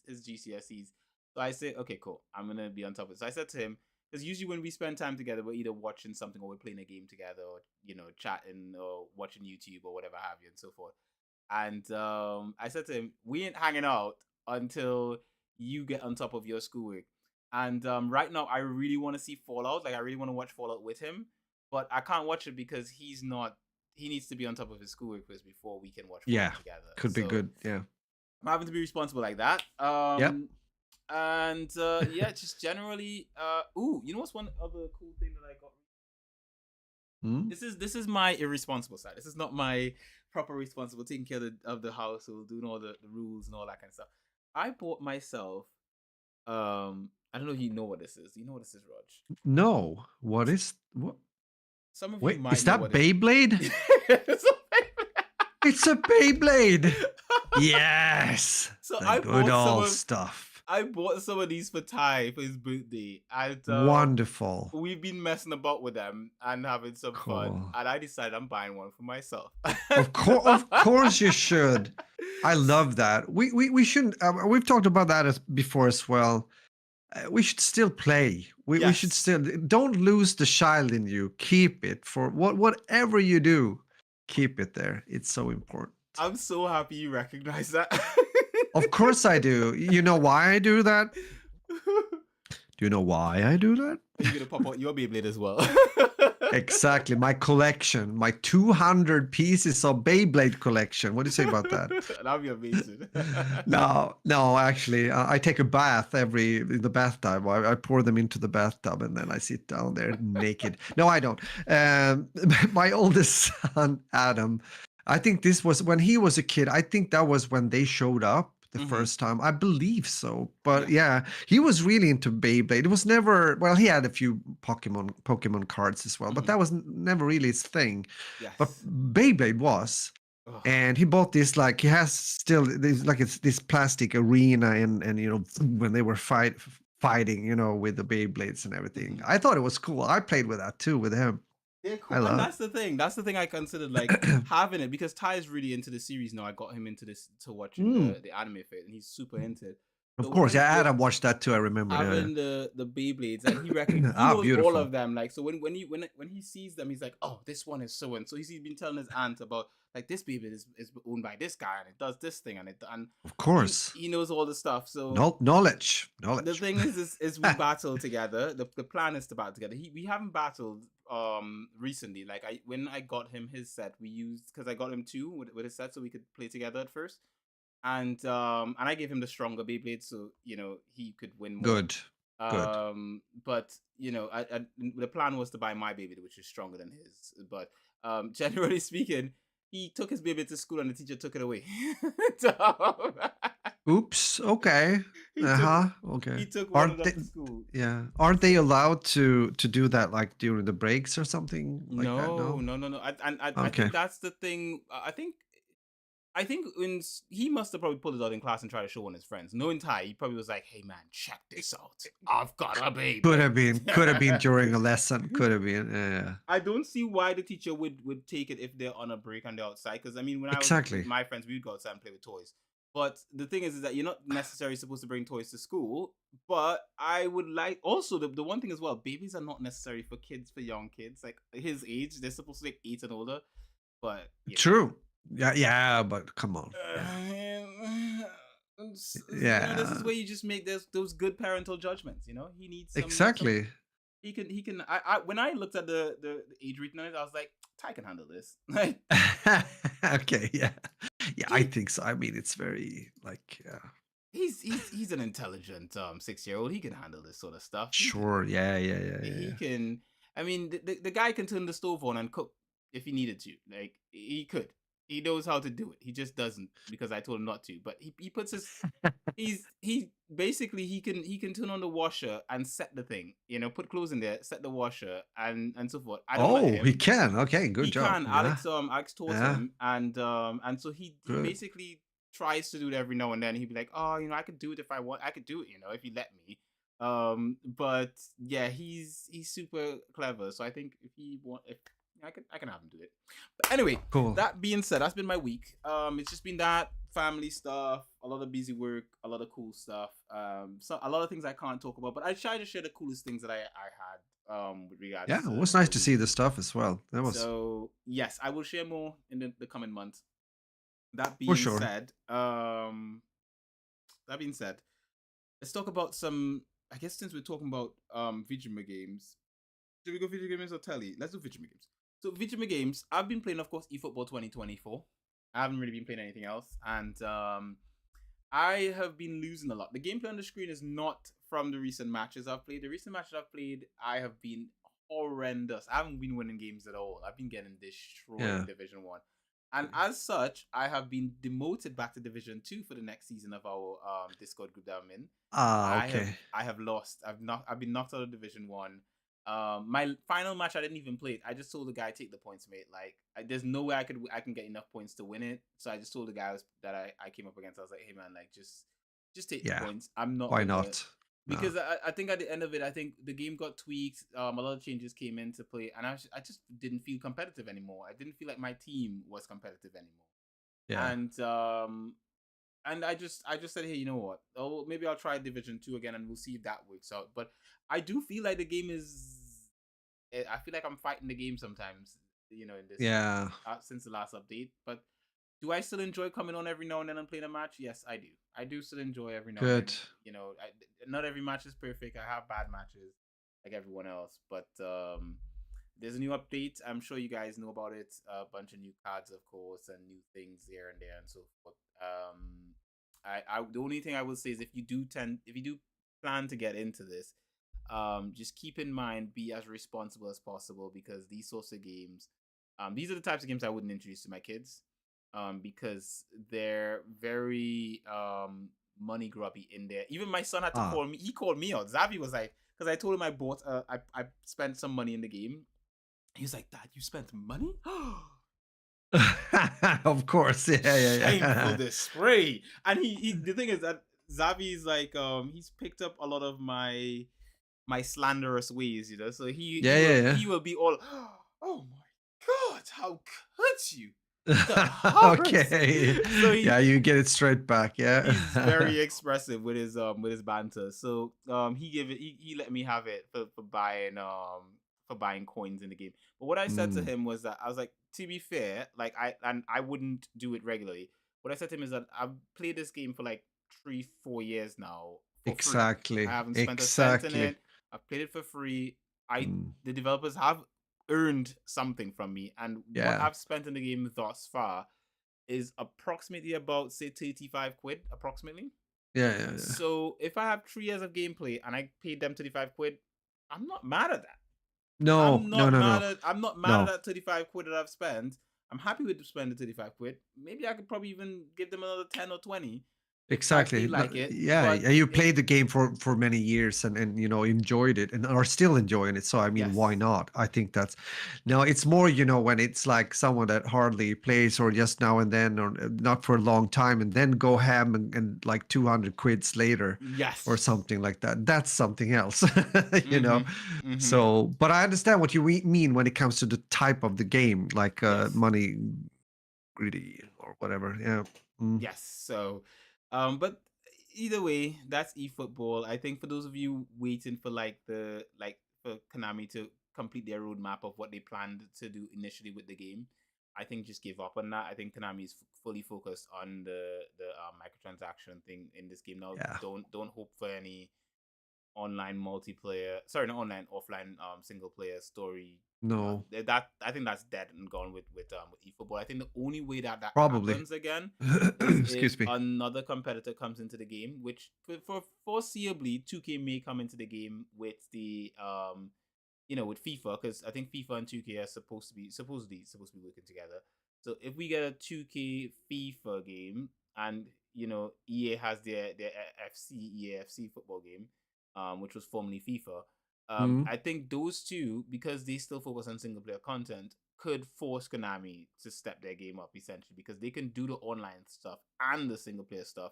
GCSEs. So I said, okay, cool, I'm gonna be on top of it. So I said to him, because usually when we spend time together, we're either watching something or we're playing a game together, or chatting or watching YouTube or whatever have you, and so forth. And I said to him, we ain't hanging out until you get on top of your schoolwork. And right now, I really want to see Fallout. Like, I really want to watch Fallout with him, but I can't watch it because he's not. He needs to be on top of his schoolwork first before we can watch Fallout together. Could be good. Yeah. I'm having to be responsible like that. Yep. And yeah, just generally. You know what's one other cool thing that I got? This is my irresponsible side. This is not my proper responsible, taking care of the household, doing all the rules and all that kind of stuff. I bought myself. I don't know if you know what this is. You know what this is, Raj? No. What? Some of Wait, you might is know that what Beyblade? It's a Beyblade. Yes. So the I good bought old stuff. I bought some of these for Ty for his birthday, and Wonderful. we've been messing about with them and having some fun. And I decided I'm buying one for myself. Of course you should. I love that. We shouldn't. We've talked about that before as well. We should still play. We should still don't lose the child in you. Keep it for whatever you do. Keep it there. It's so important. I'm so happy you recognize that. Of course I do. You know why I do that? Do you know why I do that? You're gonna pop out your Beyblade as well. Exactly. My collection, my 200 pieces of Beyblade collection. What do you say about that? That'd be amazing. No, actually, I take a bath in the bathtub. I pour them into the bathtub and then I sit down there naked. No, I don't. My oldest son, Adam, I think this was when he was a kid. I think that was when they showed up the first time. I believe so. But yeah, he was really into Beyblade. It was never, well, he had a few Pokemon cards as well, but that was never really his thing. Yes. But Beyblade was. And he bought this, like, he has still this, like, it's this plastic arena and when they were fighting, with the Beyblades and everything. I thought it was cool. I played with that too with him. They're cool. And that's the thing. That's the thing I considered, like, having it, because Ty is really into the series now. I got him into this to watching the anime fit, and he's super into it. Of course, Adam watched that too. I remember having the Beyblades, and he knows all of them. Like, so when he sees them, he's like, "Oh, this one is so and so." He's been telling his aunt about, like, this Beyblade is owned by this guy, and it does this thing, and of course he knows all the stuff. So knowledge. The thing is we battle together. The plan is to battle together. We haven't battled recently. Like, when I got him his set, we used, because I got him two with his set, so we could play together at first. And I gave him the stronger Beyblade, so he could win more. Good. But the plan was to buy my Beyblade, which is stronger than his. But generally speaking, he took his Beyblade to school, and the teacher took it away. Oops. Okay. Okay. He took one of them to school. Yeah. Aren't they allowed to do that, like, during the breaks or something like that? No. I think that's the thing. I think when he must have probably pulled it out in class and tried to show one of his friends. Knowing Ty, he probably was like, "Hey man, check this out! I've got a baby." Could have been during a lesson. Could have been. Yeah. I don't see why the teacher would take it if they're on a break and they're outside. Because I mean, when I was with my friends, we'd go outside and play with toys. But the thing is that you're not necessarily supposed to bring toys to school. But I would like also the one thing as well. Babies are not necessary for young kids like his age. They're supposed to be 8 and older. But true. Yeah, but come on. This is where you just make those good parental judgments. He needs exactly. He can. I when I looked at the age rating on it, I was like, Ty can handle this. Okay, yeah, I think so. I mean, it's very like. He's an intelligent 6-year-old. He can handle this sort of stuff. Sure. Yeah. He can. I mean, the guy can turn the stove on and cook if he needed to. Like, he could. He knows how to do it. He just doesn't, because I told him not to. But he puts his he basically he can turn on the washer and set the thing. Put clothes in there, set the washer and so forth. He can. Okay, good job. He can. Alex taught him, and so he basically tries to do it every now and then. He'd be like, "Oh, I could do it if I want. I could do it, if you let me." But yeah, he's super clever. So I think if he want, if I can have him do it. But anyway, Cool. that being said, that's been my week. It's just been that family stuff, a lot of busy work, a lot of cool stuff. So a lot of things I can't talk about, but I try to share the coolest things that I had with Yeah, regards it to was nice the to week. see the stuff as well. That was So yes, I will share more in the coming months. That for being sure. said, that being said, let's talk about some. I guess since we're talking about video games, should we go video games or Tele? Let's do video games. So video games, I've been playing, of course, Efootball 2024. I haven't really been playing anything else, and I have been losing a lot. The gameplay on the screen is not from the recent matches I've played. The recent matches I've played, I have been horrendous. I haven't been winning games at all. I've been getting destroyed Yeah. in Division One, and as such, I have been demoted back to Division Two for the next season of our Discord group that I'm in. Ah, okay. I have lost. I've been knocked out of Division One. My final match I didn't even play it. I just told the guy take the points, mate. Like there's no way I can get enough points to win it. So I just told the guy that I came up against. I was like, hey man, like just take the Yeah. points. I'm not Why gonna, not? No. because I think at the end of it, I think the game got tweaked. A lot of changes came into play, and I just didn't feel competitive anymore. I didn't feel like my team was competitive anymore. Yeah. And I just said, hey, you know what? Oh, maybe I'll try Division Two again, and we'll see if that works out. But I do feel like the game is. I feel like I'm fighting the game sometimes. In this Yeah. since the last update. But do I still enjoy coming on every now and then and playing a match? Yes, I do. I do still enjoy every now and Good. then. Not every match is perfect. I have bad matches like everyone else, but there's a new update. I'm sure you guys know about it. A bunch of new cards, of course, and new things here and there and so forth. I the only thing I will say is if you do plan to get into this, just keep in mind, be as responsible as possible, because these sorts of games, these are the types of games I wouldn't introduce to my kids, because they're very money grubby in there. Even my son had to Ah. call me. He called me out. Zavi was like, because I told him I spent some money in the game. He was like, Dad, you spent money? Of course. Yeah, yeah, Shameful yeah. display. And he the thing is that Zavi's like, he's picked up a lot of my slanderous ways, so he Yeah, he will yeah, he will be all, oh my god, how could you? The yeah. horrors. Okay. So Yeah, you get it straight back. he's Yeah. very expressive with his banter. So he let me have it for buying coins in the game. But what I said to Mm, him was that I was like, to be fair, like I wouldn't do it regularly. What I said to him is that I've played this game for like 3-4 years now for free. I exactly. haven't spent a cent in Exactly. it. I've played it for free. I Mm, The developers have earned something from me, and what yeah. I've spent in the game thus far is approximately about, say, 35 quid approximately. Yeah, yeah, yeah. So if I have 3 years of gameplay and I paid them 35 quid, I'm not mad at that. No, no, no, no. I'm not mad at No. that 35 quid that I've spent. I'm happy with spending 35 quid. Maybe I could probably even give them another 10 or 20 if I Exactly. feel No, like it. yeah, But yeah, you it played the game for many years and enjoyed it and are still enjoying it. So I mean, why yes. not? I think that's now it's more, when it's like someone that hardly plays or just now and then or not for a long time and then go ham and like 200 quids later or Yes. something like that. That's something else, you know. Mhm. Mhm. So, but I understand what you mean when it comes to the type of the game, like Yes. money greedy or whatever. Yeah. Mm. Yes. So, but either way, that's eFootball. I think for those of you waiting for for Konami to complete their roadmap of what they planned to do initially with the game, I think just give up on that. I think Konami is fully focused on the microtransaction thing in this game now. Yeah. Don't hope for any online multiplayer, sorry, not online, offline single player story. No. That I think that's dead and gone with eFootball. I think the only way that Probably. happens again is if Excuse me. another competitor comes into the game, which for foreseeably 2K may come into the game with the with FIFA, because I think FIFA and 2K are supposed to be working together. So if we get a 2K FIFA game, and EA has their EA FC football game, which was formerly FIFA, Mm. I think those two, because they still focus on single player content, could force Konami to step their game up essentially, because they can do the online stuff and the single player stuff.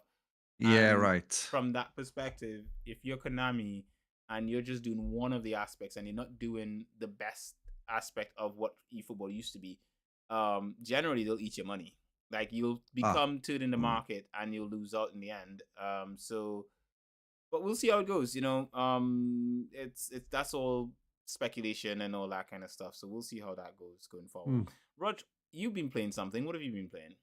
Yeah, And right. from that perspective, if you're Konami, and you're just doing one of the aspects, and you're not doing the best aspect of what eFootball used to be, generally they'll eat your money. Like you'll Ah, become too in the mm. market, and you'll lose out in the end. So, but we'll see how it goes. It's that's all speculation and all that kind of stuff. So we'll see how that goes going forward. Mm. Rog, you've been playing something. What have you been playing?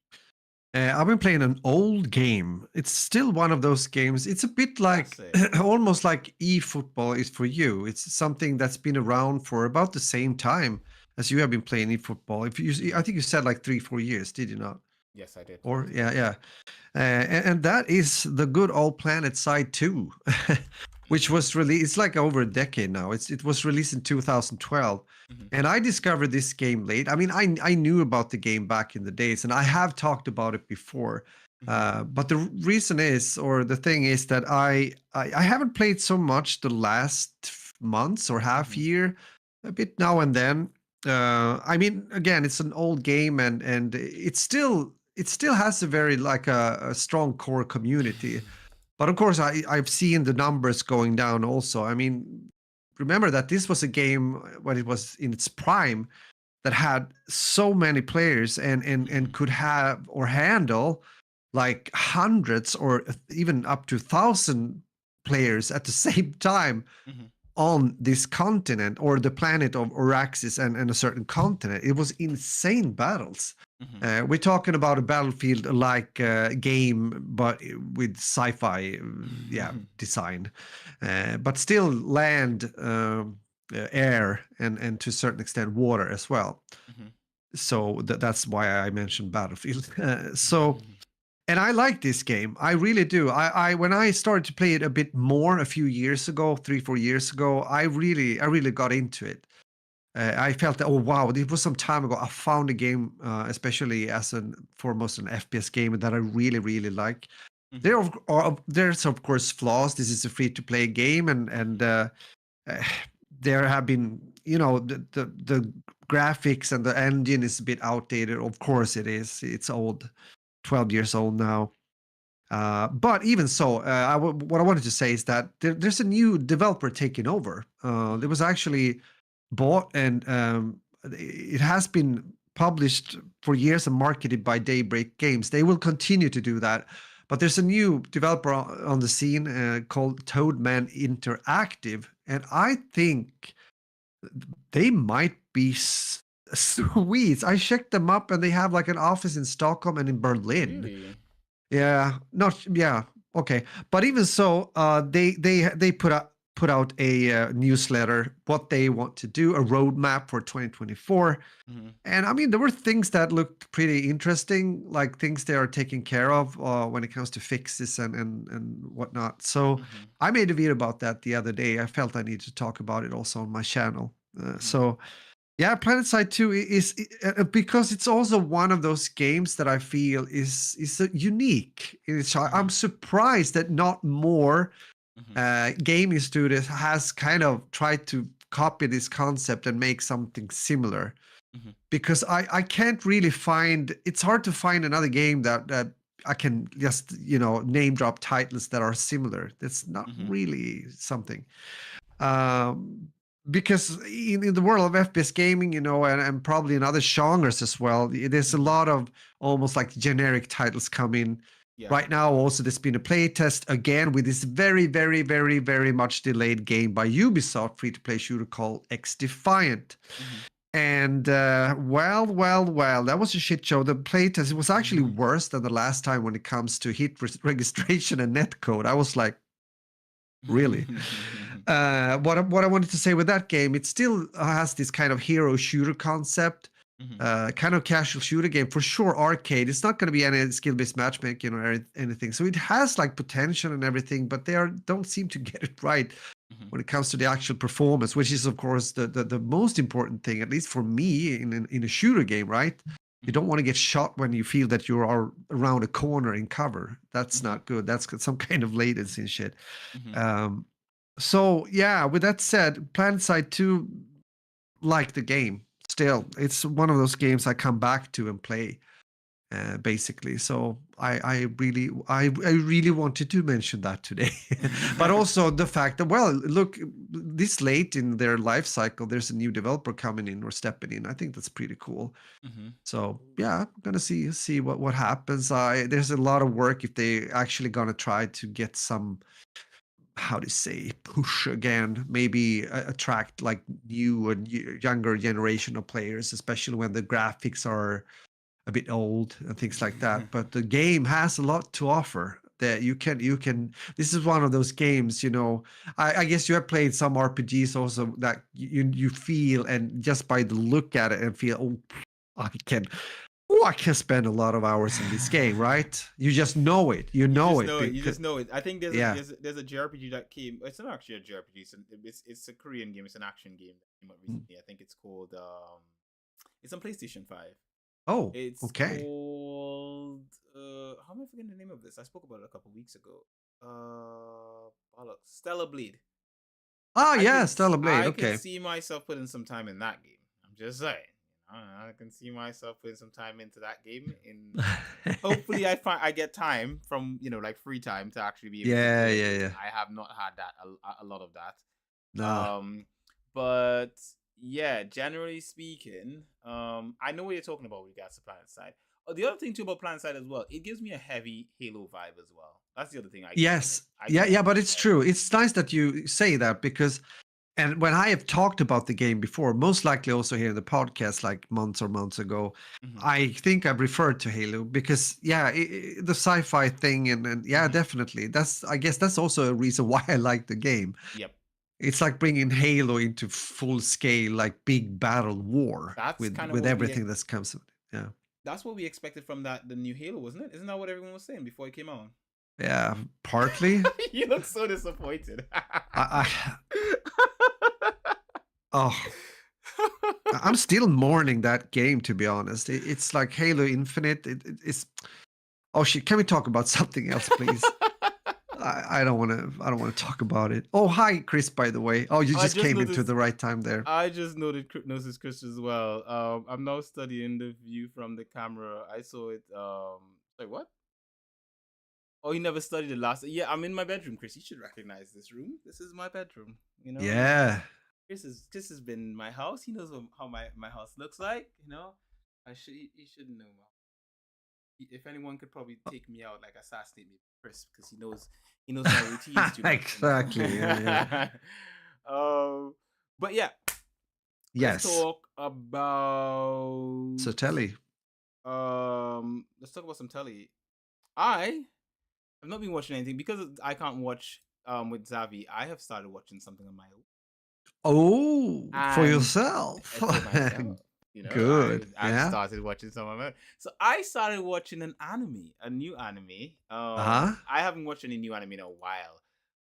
I've been playing an old game. It's still one of those games. It's a bit like Classic. almost like eFootball is for you. It's something that's been around for about the same time as you have been playing eFootball. I think you said like 3-4 years, did you not? Yes, I did. Or Yes. yeah. And that is the good old Planetside 2, which was released. It's like over a decade now. It was released in 2012, Mm-hmm. and I discovered this game late. I mean, I knew about the game back in the days, and I have talked about it before. But the reason is, or the thing is, that I haven't played so much the last months or half year, a bit now and then. I mean, again, it's an old game, and it still has a very like a strong core community. But of course, I've seen the numbers going down also. I mean, remember that this was a game when it was in its prime that had so many players and could have or handle like hundreds or even up to 1,000 players at the same time Mm-hmm. on this continent or the planet of Araxis and a certain continent. It was insane battles. Mm-hmm. We're talking about a battlefield like game, but with sci-fi, design, but still land, air, and to a certain extent water as well. Mm-hmm. So that's why I mentioned battlefield. And I like this game. I really do. I when I started to play it a bit more a few years ago, 3-4 years ago, I really got into it. I felt that, oh wow, it was some time ago. I found a game, especially as foremost an FPS game that I really like. There's of course flaws. This is a free to play game, and uh, there have been, the graphics and the engine is a bit outdated. Of course it is. It's old, 12 years old now. But even so, what I wanted to say is that there's a new developer taking over. It was actually bought, and it has been published for years and marketed by Daybreak Games. They will continue to do that. But there's a new developer on the scene called Toadman Interactive, and I think they might be Swedes. I checked them up, and they have like an office in Stockholm and in Berlin. Really? Yeah, not yeah. Okay, but even so, they put out a newsletter, what they want to do, a roadmap for 2024. Mm-hmm. And I mean, there were things that looked pretty interesting, like things they are taking care of when it comes to fixes and whatnot. So Mm-hmm. I made a video about that the other day. I felt I needed to talk about it also on my channel. So yeah, Planetside 2 is because it's also one of those games that I feel is unique. I'm surprised that not more gaming studios has kind of tried to copy this concept and make something similar. Because I can't really find, it's hard to find another game that I can just name drop titles that are similar. That's not really something. Because in the world of FPS gaming, and probably in other genres as well, there's a lot of almost like generic titles coming. Yeah. Right now, also, there's been a playtest again with this very, very, very, very much delayed game by Ubisoft, free-to-play shooter called X Defiant. And well, that was a shit show. The playtest, it was actually worse than the last time when it comes to hit registration and netcode. I was like, really? What I wanted to say with that game, it still has this kind of hero shooter concept, kind of casual shooter game, for sure, arcade. It's not going to be any skill-based matchmaking or anything. So it has like potential and everything, but they don't seem to get it right when it comes to the actual performance, which is of course the most important thing, at least for me in a shooter game, right? You don't want to get shot when you feel that you are around a corner in cover. That's not good. That's some kind of latency and shit. So yeah, with that said, Planetside 2, like the game, still, it's one of those games I come back to and play. basically. So I really wanted to mention that today. But also the fact that, well, look, this late in their life cycle, there's a new developer coming in or stepping in. I think that's pretty cool. Mm-hmm. So yeah, I'm gonna see what happens. There's a lot of work if they actually gonna try to get some, how to say, push again, maybe attract like new and younger generation of players, especially when the graphics are a bit old and things like that. But the game has a lot to offer. That you can. This is one of those games. I guess you have played some RPGs also that you feel, and just by the look at it and feel, I can. Oh, I can spend a lot of hours in this game, right? You just know it. You know it. You just know it. I think Yeah. there's a JRPG that came. It's not actually a JRPG. It's a Korean game. It's an action game that came out recently. I think it's called It's on PlayStation 5. Oh, It's okay. called how am I forgetting the name of this? I spoke about it a couple weeks ago. Stellar Blade. Ah, yeah, Stellar Blade. I could Okay. see myself putting some time in that game. I'm just saying. I can see myself putting some time into that game. In hopefully, I get time from like free time to actually be able to Yeah, play a yeah, game. yeah. I have not had that a lot of that. Nah. But yeah, generally speaking, I know what you're talking about with regards to Planetside. Oh, the other thing too about Planetside as well, it gives me a heavy Halo vibe as well. That's the other thing I get from Yes. it. I Yeah, get yeah, but a it's heavy. true. It's nice that you say that because, and when I have talked about the game before, most likely also here in the podcast, like months ago, Mm-hmm. I think I've referred to Halo because, yeah, the sci-fi thing, and yeah, Mm-hmm. definitely. I guess that's also a reason why I like the game. Yep. It's like bringing Halo into full scale, like big battle war That's kind of with what everything that comes with it. Yeah. that's what we expected from the new Halo, wasn't it? Isn't that what everyone was saying before it came out? Yeah, partly. You look so disappointed. I oh, I'm still mourning that game, to be honest. It's like Halo Infinite. It's oh shit. Can we talk about something else, please? I don't want to. I don't want to talk about it. Oh, hi, Chris. By the way. Oh, you I just just came into noticed. the right time there. I just noted Hypnosis Chris as well. I'm now studying the view from the camera. I saw it. Like what? Oh, you never studied the last. Yeah, I'm in my bedroom, Chris. You should recognize this room. This is my bedroom. Yeah. Chris has been in my house. He knows how my house looks like. He should know. If anyone could probably take me out, like assassinate me, Chris, because he knows my routines too much. Exactly. Yeah. But yeah, let's Yes. talk about So Tele. let's talk about some Tele. I have not been watching anything because I can't watch with Zavi. I have started watching something on my own. Oh, for And yourself. for myself. Good. I've Yeah. started watching some of it. So I started watching a new anime. Uh-huh. I haven't watched any new anime in a while,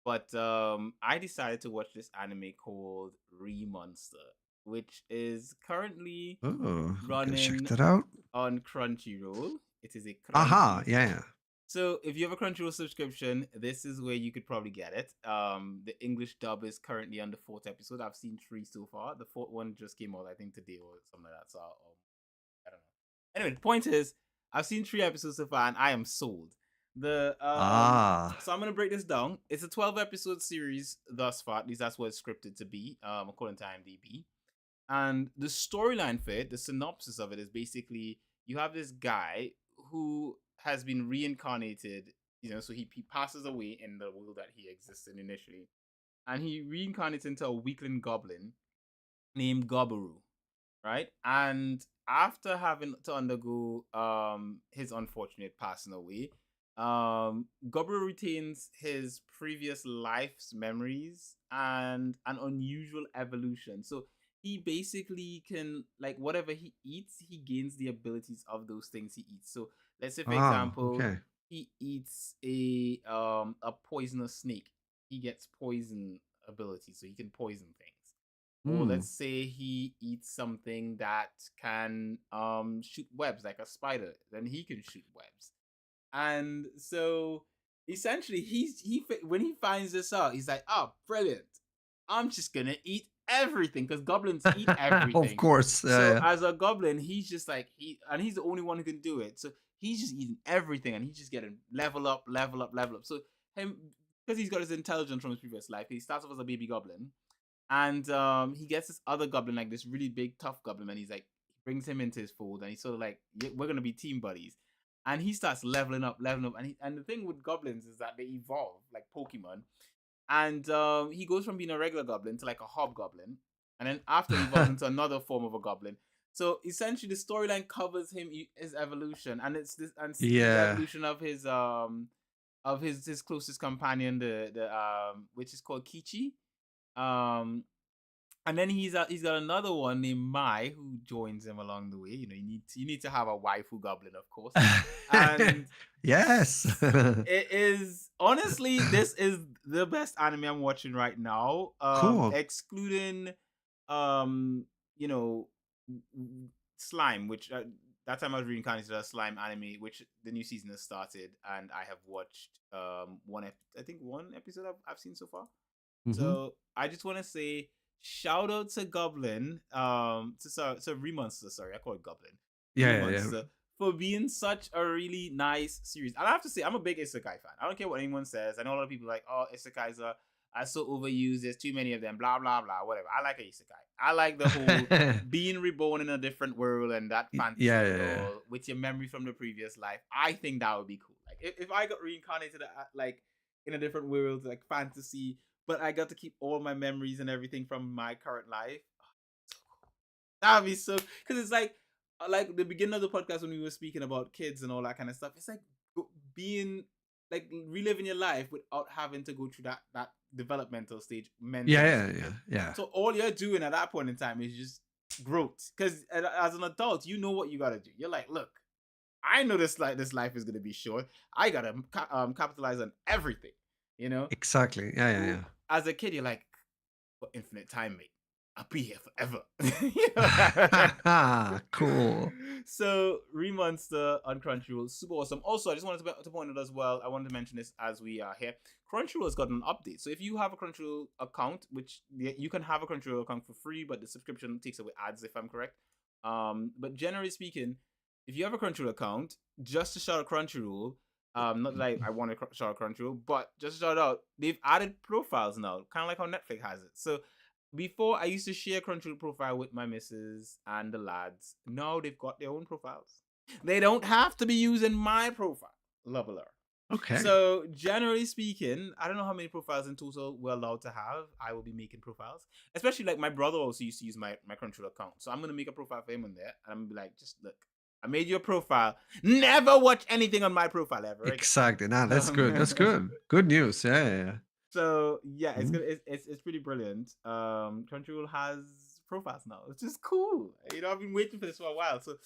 but I decided to watch this anime called Remonster, which is currently Oh, I'm gonna check running that out. on Crunchyroll. It is a Aha. Crunchy. Yeah. So if you have a Crunchyroll subscription, this is where you could probably get it. The English dub is currently on the 4th episode. I've seen 3 so far. The 4th one just came out, I think, today or something like that. So I don't know. Anyway, the point is, I've seen 3 episodes so far, and I am sold. So I'm gonna break this down. It's a 12 episode series thus far. At least that's what it's scripted to be, according to IMDb. And the storyline for it, the synopsis of it, is basically you have this guy who has been reincarnated, so he passes away in the world that he existed initially. And he reincarnates into a weakling goblin named Gobaru, right? And after having to undergo his unfortunate passing away, Gobaru retains his previous life's memories and an unusual evolution. So he basically can, like, whatever he eats, he gains the abilities of those things he eats. So let's say, for example, Okay. he eats a poisonous snake, he gets poison abilities, so he can poison things. Or Hmm. let's say he eats something that can shoot webs like a spider, then he can shoot webs. And so essentially when he finds this out, he's like, oh, brilliant, I'm just gonna eat everything, because goblins eat everything. Of course. So Yeah. as a goblin, he's just like he's the only one who can do it. So he's just eating everything, and he's just getting level up, level up, level up. So him, because he's got his intelligence from his previous life, he starts off as a baby goblin, and he gets this other goblin, like this really big tough goblin, and he's like, he brings him into his fold, and he's sort of like, we're gonna be team buddies. And he starts leveling up, and the thing with goblins is that they evolve like Pokemon, and he goes from being a regular goblin to like a hobgoblin, and then after he evolves into another form of a goblin. So essentially, the storyline covers his evolution, and it's this and the Yeah. evolution of his closest companion, the which is called Kichi. Um, and then he's got another one named Mai who joins him along the way. You know, you need to have a waifu goblin, of course. And Yes. it is honestly, this is the best anime I'm watching right now. Cool. Excluding you know, Slime, which that time I was reincarnated as Slime anime, which the new season has started, and I have watched I think one episode I've seen so far. Mhm. So I just want to say shout out to Goblin, to Remonster, sorry, I call it Goblin. Yeah. Remonster, for being such a really nice series. And I have to say, I'm a big Isekai fan. I don't care what anyone says. I know a lot of people are like, oh, Isekais are so overused. There's too many of them. Blah blah blah. Whatever. I like a Isekai. I like the whole being reborn in a different world and that fantasy Yeah. with your memory from the previous life. I think that would be cool. Like if I got reincarnated like in a different world, like fantasy, but I got to keep all my memories and everything from my current life. That would be so, because it's like the beginning of the podcast when we were speaking about kids and all that kind of stuff. It's like being like reliving your life without having to go through that developmental stage mentally. Yeah. So all you're doing at that point in time is just growth. Because as an adult, you know what you gotta do. You're like, look, I know this life is gonna be short. I gotta capitalize on everything. You know. Exactly. Yeah. As a kid, you're like, for infinite time, mate. I'll be here forever. Cool. So, Remonster on Crunchyroll, super awesome. Also, I just wanted to point out as well, I wanted to mention this as we are here. Crunchyroll has got an update. So, if you have a Crunchyroll account, which you can have a Crunchyroll account for free, but the subscription takes away ads, if I'm correct. But generally speaking, if you have a Crunchyroll account, just to shout out Crunchyroll, not that I want to shout out Crunchyroll, but just to shout out, they've added profiles now, kind of like how Netflix has it. So, before I used to share Crunchyroll profile with my missus and the lads. Now they've got their own profiles. They don't have to be using my profile. Leveler. Okay. So generally speaking, I don't know how many profiles in total we're allowed to have. I will be making profiles. Especially like my brother also used to use my Crunchyroll account. So I'm gonna make a profile for him on there. And I'm gonna be like, just look, I made you a profile. Never watch anything on my profile ever. Exactly. Nah, that's good. That's good. Good news. Yeah. So yeah, it's good. It's pretty brilliant. Crunchyroll has profiles now, which is cool. You know, I've been waiting for this for a while. So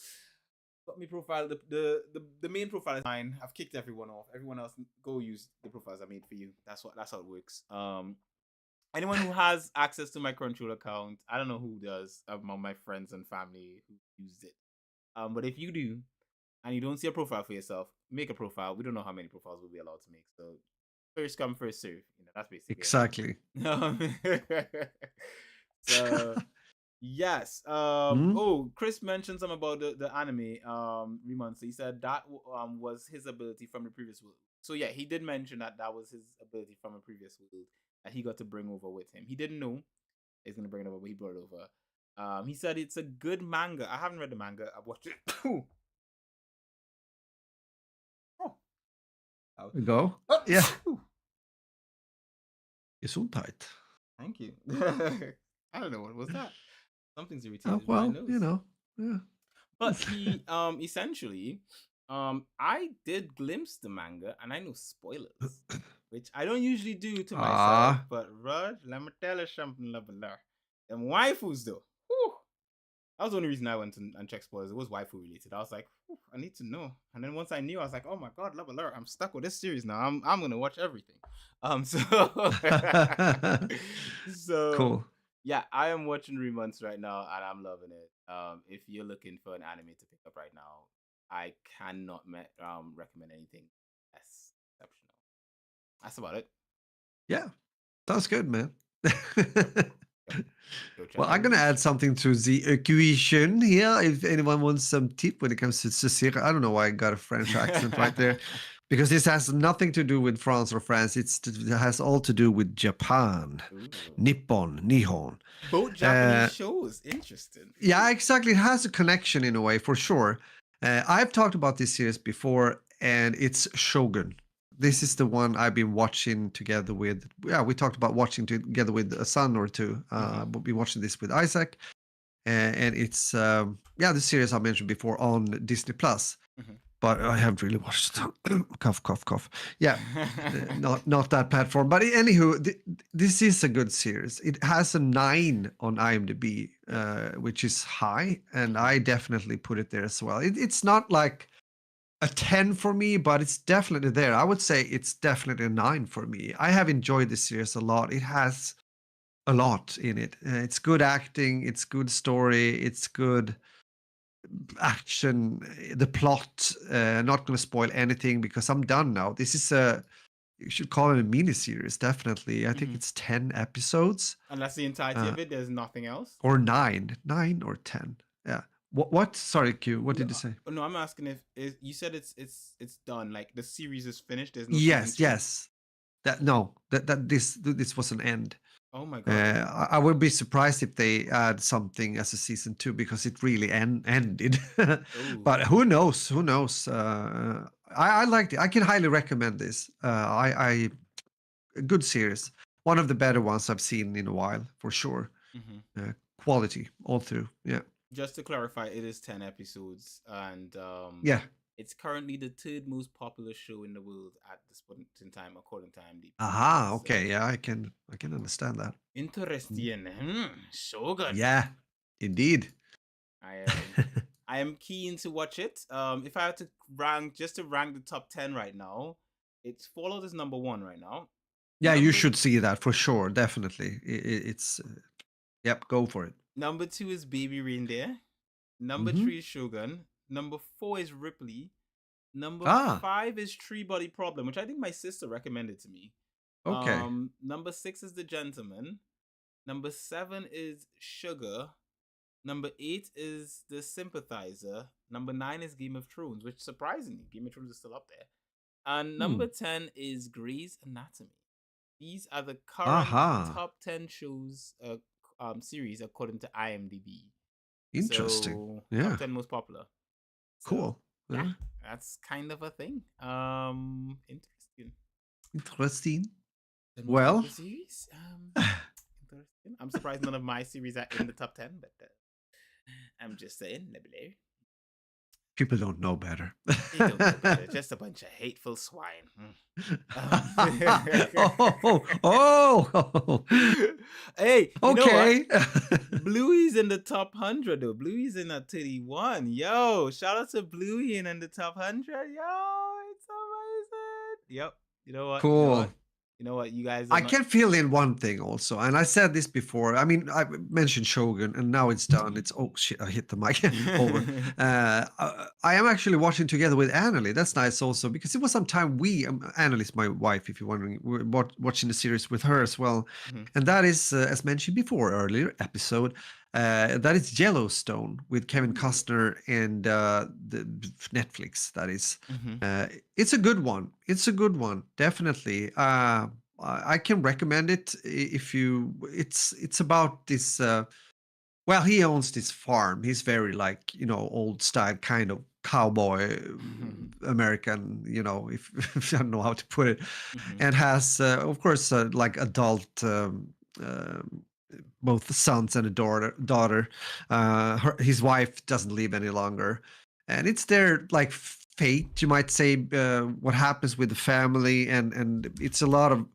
got me profile. The main profile is mine. I've kicked everyone off. Everyone else, go use the profiles I made for you. That's how it works. Anyone who has access to my Crunchyroll account, I don't know who does, among my friends and family who used it. But if you do, and you don't see a profile for yourself, make a profile. We don't know how many profiles we'll be allowed to make, so first come, first serve. You know, that's basically Exactly. So yes. Oh, Chris mentioned something about the anime Remonster. He said that was his ability from the previous world. So yeah, he did mention that was his ability from a previous world that he got to bring over with him. He didn't know he's gonna bring it over, but he brought it over. He said it's a good manga. I haven't read the manga. I've watched it. Go. Yeah. Gesundheit. Thank you. I don't know what was that. Something's irritated. Oh, well, my nose. you know. Yeah. But he essentially I did glimpse the manga and I know spoilers, which I don't usually do to myself. But Raj, let me tell you something, leveler. Them waifus though. Whew, that was the only reason I went and checked spoilers. It was waifu related. I was like, I need to know. And then once I knew, I was like, oh my god, love alert! I'm stuck with this series now. I'm gonna watch everything. So Cool. Yeah, I am watching Remonster right now and I'm loving it. If you're looking for an anime to pick up right now, I cannot recommend anything less exceptional. That's about it. Yeah, that's good, man. Yo, Well, I'm gonna add something to the equation here. If anyone wants some tip when it comes to series, I don't know why I got a French accent right there, because this has nothing to do with France or France. It has all to do with Japan, Ooh. Nippon, Nihon. Both Japanese Uh, shows. Interesting. yeah, exactly. It has a connection in a way, for sure. I've talked about this series before, and it's Shogun. This is the one I've been watching together with. Yeah, we talked about watching together with a son or two. We'll be watching this with Isaac, and it's the series I mentioned before on Disney Plus. Mhm. But I haven't really watched. Cough, cough, cough. Yeah, not that platform. But anywho, this is a good series. It has a 9 on IMDb, which is high, and I definitely put it there as well. It's not like a 10 for me, but it's definitely there. I would say it's definitely a 9 for me. I have enjoyed this series a lot. It has a lot in it. It's good acting, it's good story, it's good action, the plot. Not going to spoil anything because I'm done now. This is you should call it a mini series, definitely. I think it's 10 episodes. And that's the entirety of it. There's nothing else. Or 9 or 10. Yeah. What? Sorry, Q. What did you say? No, I'm asking if you said it's done. Like the series is finished. There's no season Yes, 2. yes. This was an end. Oh my god. I would be surprised if they add something as a season 2 because it really ended. But who knows? Who knows? I liked it. I can highly recommend this. I a good series. One of the better ones I've seen in a while, for sure. Quality all through. Yeah. Just to clarify, it is 10 episodes, and Yeah. it's currently the third most popular show in the world at this point in time, according to IMDb. Aha. Okay. Yeah, I can understand that. Interesting. Shogun. Yeah. Indeed. I am keen to watch it. If I had to rank the top 10 right now, it's Fallout is number 1 right now. Yeah, you should see that for sure. Definitely. It's yep, go for it. Number 2 is Baby Reindeer. Number 3 is Shogun. Number 4 is Ripley. Number 5 is Tree Body Problem, which I think my sister recommended to me. Okay. Number 6 is The Gentleman. Number 7 is Sugar. Number 8 is The Sympathizer. Number 9 is Game of Thrones, which surprisingly, Game of Thrones is still up there. And number 10 is Grey's Anatomy. These are the current top 10 shows, series according to IMDb. Interesting. So, yeah. top 10 most popular. So, Cool. Yeah, that's kind of a thing. Interesting. Interesting. Well, series. Interesting. I'm surprised none of my series are in the top 10, but I'm just saying, nebula. People don't know better. They don't know better. Just a bunch of hateful swine. Hey, okay. Bluey's in the top 100 though. Bluey's in at 31. Yo, shout out to Bluey in the top 100. Yo, it's amazing. Yep. You know what? Cool. You know what, you guys. I can fill in one thing also, and I said this before. I mean, I mentioned Shogun, and now it's done. It's oh shit, I hit the mic over. I am actually watching together with Annalie. That's nice also because it was some time Annalie's my wife, if you're wondering. We're watching the series with her as well, and that is as mentioned before earlier episode. That is Yellowstone with Kevin Costner and the Netflix. That is, it's a good one. It's a good one, definitely. I can recommend it if you. It's about this. Well, he owns this farm. He's very old style kind of cowboy American. If I don't know how to put it, and has of course like adult. Both sons and a daughter. His wife doesn't live any longer, and it's their like fate, you might say, what happens with the family, and it's a lot of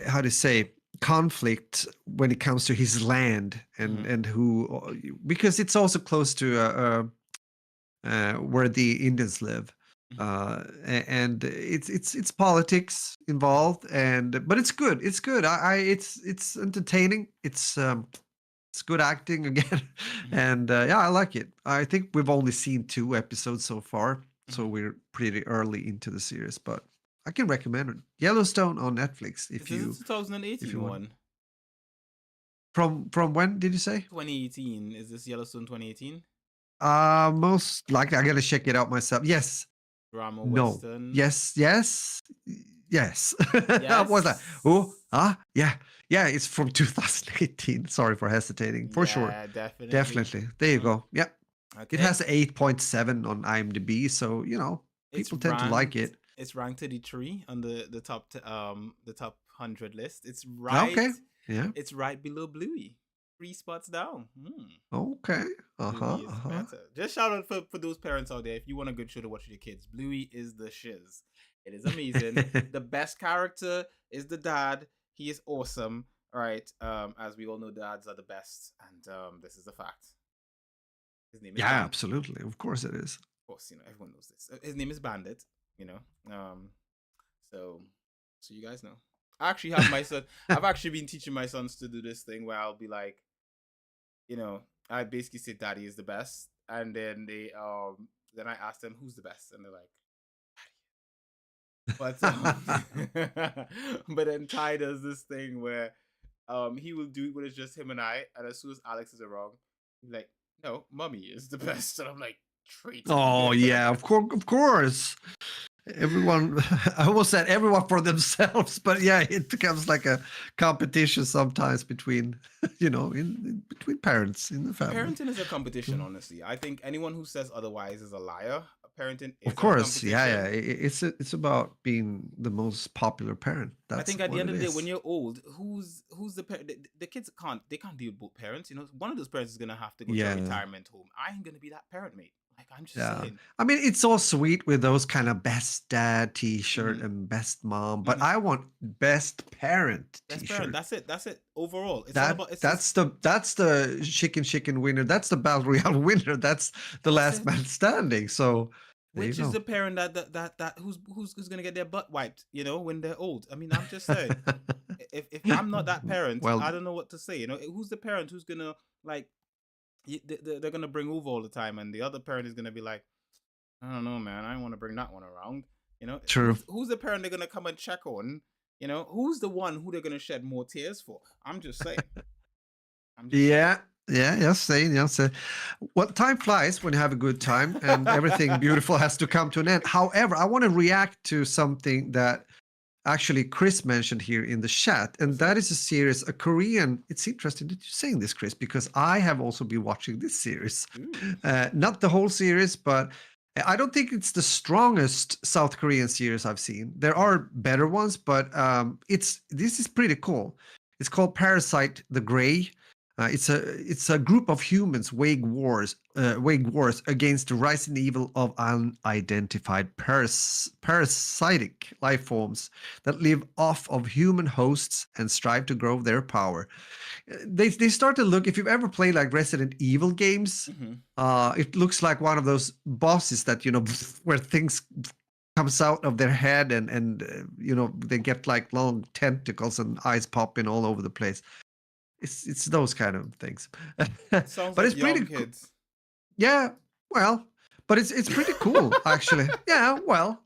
how to say conflict when it comes to his land and who, because it's also close to where the Indians live. And it's politics involved, but it's good. It's entertaining. It's good acting again, and I like it. I think we've only seen 2 episodes so far, so we're pretty early into the series. But I can recommend it. Yellowstone on Netflix if you. This is 2018 one. From when did you say? 2018. Is this Yellowstone 2018? Most likely. I gotta check it out myself. Yes. Drama No. Western. Yes. Yes. Yes. What was that? Oh, Yes. yeah. Yeah. It's from 2018. Sorry for hesitating. For sure. Yeah, definitely. Definitely. There you go. Yeah. It Okay. has 8.7 on IMDb, so It's people tend to like ranked. it. It's ranked 33 on the top 100 list. It's right. Okay. Yeah. It's right below Bluey. 3 spots down. Okay. Bluey is Uh-huh. better. Just shout out for those parents out there. If you want a good show to watch with your kids, Bluey is the shiz. It is amazing. The best character is the dad. He is awesome. All right. As we all know, dads are the best, and this is a fact. His name is Yeah, Bandit. absolutely. Of course it is. Of course, everyone knows this. His name is Bandit. So you guys know. I actually have my son. I've actually been teaching my sons to do this thing where I'll be like, I basically say Daddy is the best, and then then I ask them who's the best, and they're like, but but then Ty does this thing where he will do it when it's just him and I, and as soon as Alex is around, he's like, no, Mommy is the best, and I'm like, treat. Oh yeah, of course. Everyone, I almost said everyone for themselves, but yeah, it becomes like a competition sometimes between, in between parents in the family. Parenting is a competition, honestly. I think anyone who says otherwise is a liar. Parenting is Of course, a competition. yeah. It's about being the most popular parent. I think at the end of the day, when you're old, who's the parent? The kids can't deal with both parents. One of those parents is gonna have to go to a retirement home. I ain't gonna be that parent, mate. Like, I'm just saying. I mean, it's all sweet with those kind of best dad T-shirt and best mom, but I want best parent T-shirt. Parent. That's it. Overall, it's all about. That's the chicken winner. That's the battle royale winner. That's the last man standing. So, which is the parent that who's gonna get their butt wiped? When they're old. I mean, I'm just saying. if I'm not that parent, I don't know what to say. Who's the parent who's gonna like? They're gonna bring over all the time, and the other parent is gonna be like, I don't know, man, I don't want to bring that one around. True. Who's the parent they're gonna come and check on? Who's the one who they're gonna shed more tears for? I'm just saying. Yes. Well, time flies when you have a good time, and everything beautiful has to come to an end. However, I want to react to something that actually Chris mentioned here in the chat, and that is a series, a Korean. It's interesting that you're saying this, Chris, because I have also been watching this series. Not the whole series, but I don't think it's the strongest South Korean series I've seen. There are better ones, but this is pretty cool. It's called Parasite the Grey. It's a group of humans wage wars against the rising evil of unidentified parasitic life forms that live off of human hosts and strive to grow their power. They start to look, if you've ever played like Resident Evil games, it looks like one of those bosses that where things comes out of their head and they get like long tentacles and eyes popping all over the place. It's those kind of things. Sounds but like it's pretty kids. Yeah, well, but it's pretty cool actually. Yeah, well,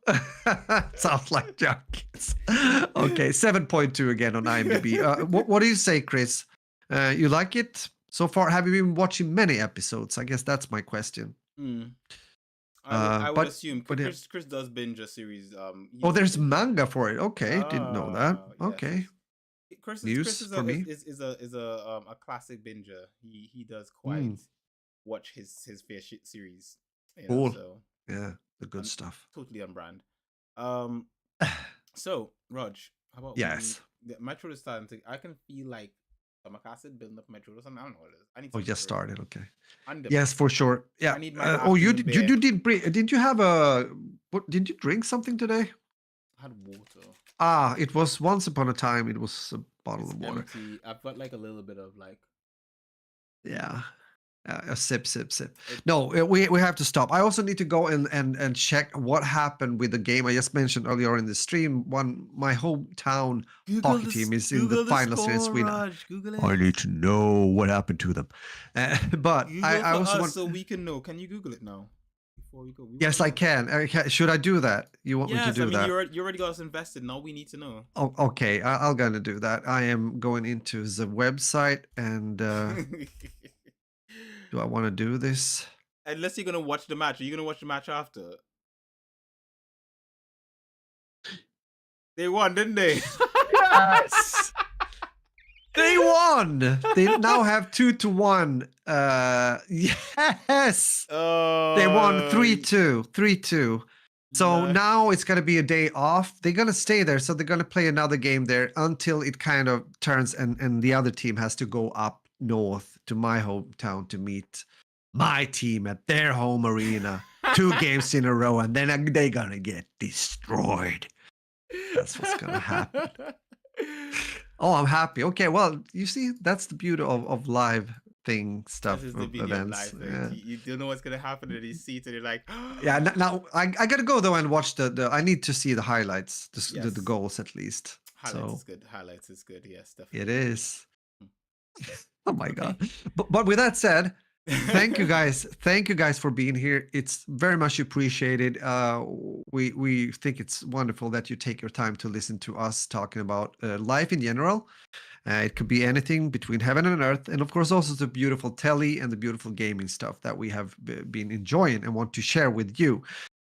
sounds like young kids. Okay, 7.2 again on IMDb. What do you say, Chris? You like it so far? Have you been watching many episodes? I guess that's my question. I would assume Chris does binge a series. There's manga for it. Okay, didn't know that. Okay. Yes. Chris is a classic binger. He does quite watch his fair shit series. Cool. So, yeah, the good stuff. Totally on brand. So Raj, how about my throat is starting to. I can feel like stomach acid building up my throat or something. I don't know what it is. I need. Just started. Okay. Yes, for sure. Yeah. I need my you did bring. Did you have a? What? Did you drink something today? I had water. It was once upon a time. It was a bottle of water. Empty. I've got like a little bit of like. Yeah, a sip. No, we have to stop. I also need to go and check what happened with the game I just mentioned earlier in the stream. My hometown hockey team is in the finals in Sweden. I need to know what happened to them. But I also want so we can know. Can you Google it now? before we go? Yes, I can. Should I do that? You want me to Yes, I do mean that? you already got us invested. Now we need to know. Oh, okay, I'm gonna do that. I am going into the website and do I want to do this? Unless you're gonna watch the match. Are you gonna watch the match after? They won, didn't they? Yes! They won! They now have 2-1. Yes! They won 3-2. 3-2. So now it's going to be a day off. They're going to stay there. So they're going to play another game there until it kind of turns and the other team has to go up north to my hometown to meet my team at their home arena. 2 games in a row, and then they're going to get destroyed. That's what's going to happen. Oh, I'm happy. Okay, well, you see, that's the beauty of live stuff. This is the beauty of live thing. Yeah. You don't know what's gonna happen in these seats, and you're like, yeah. Now I gotta go though and watch the. I need to see the highlights, the goals at least. Highlights is good. Highlights is good. Yes, definitely. It is. Oh my god! But with that said, thank you guys. Thank you guys for being here. It's very much appreciated. We think it's wonderful that you take your time to listen to us talking about life in general. It could be anything between heaven and earth, and of course also the beautiful Tele and the beautiful gaming stuff that we have been enjoying and want to share with you.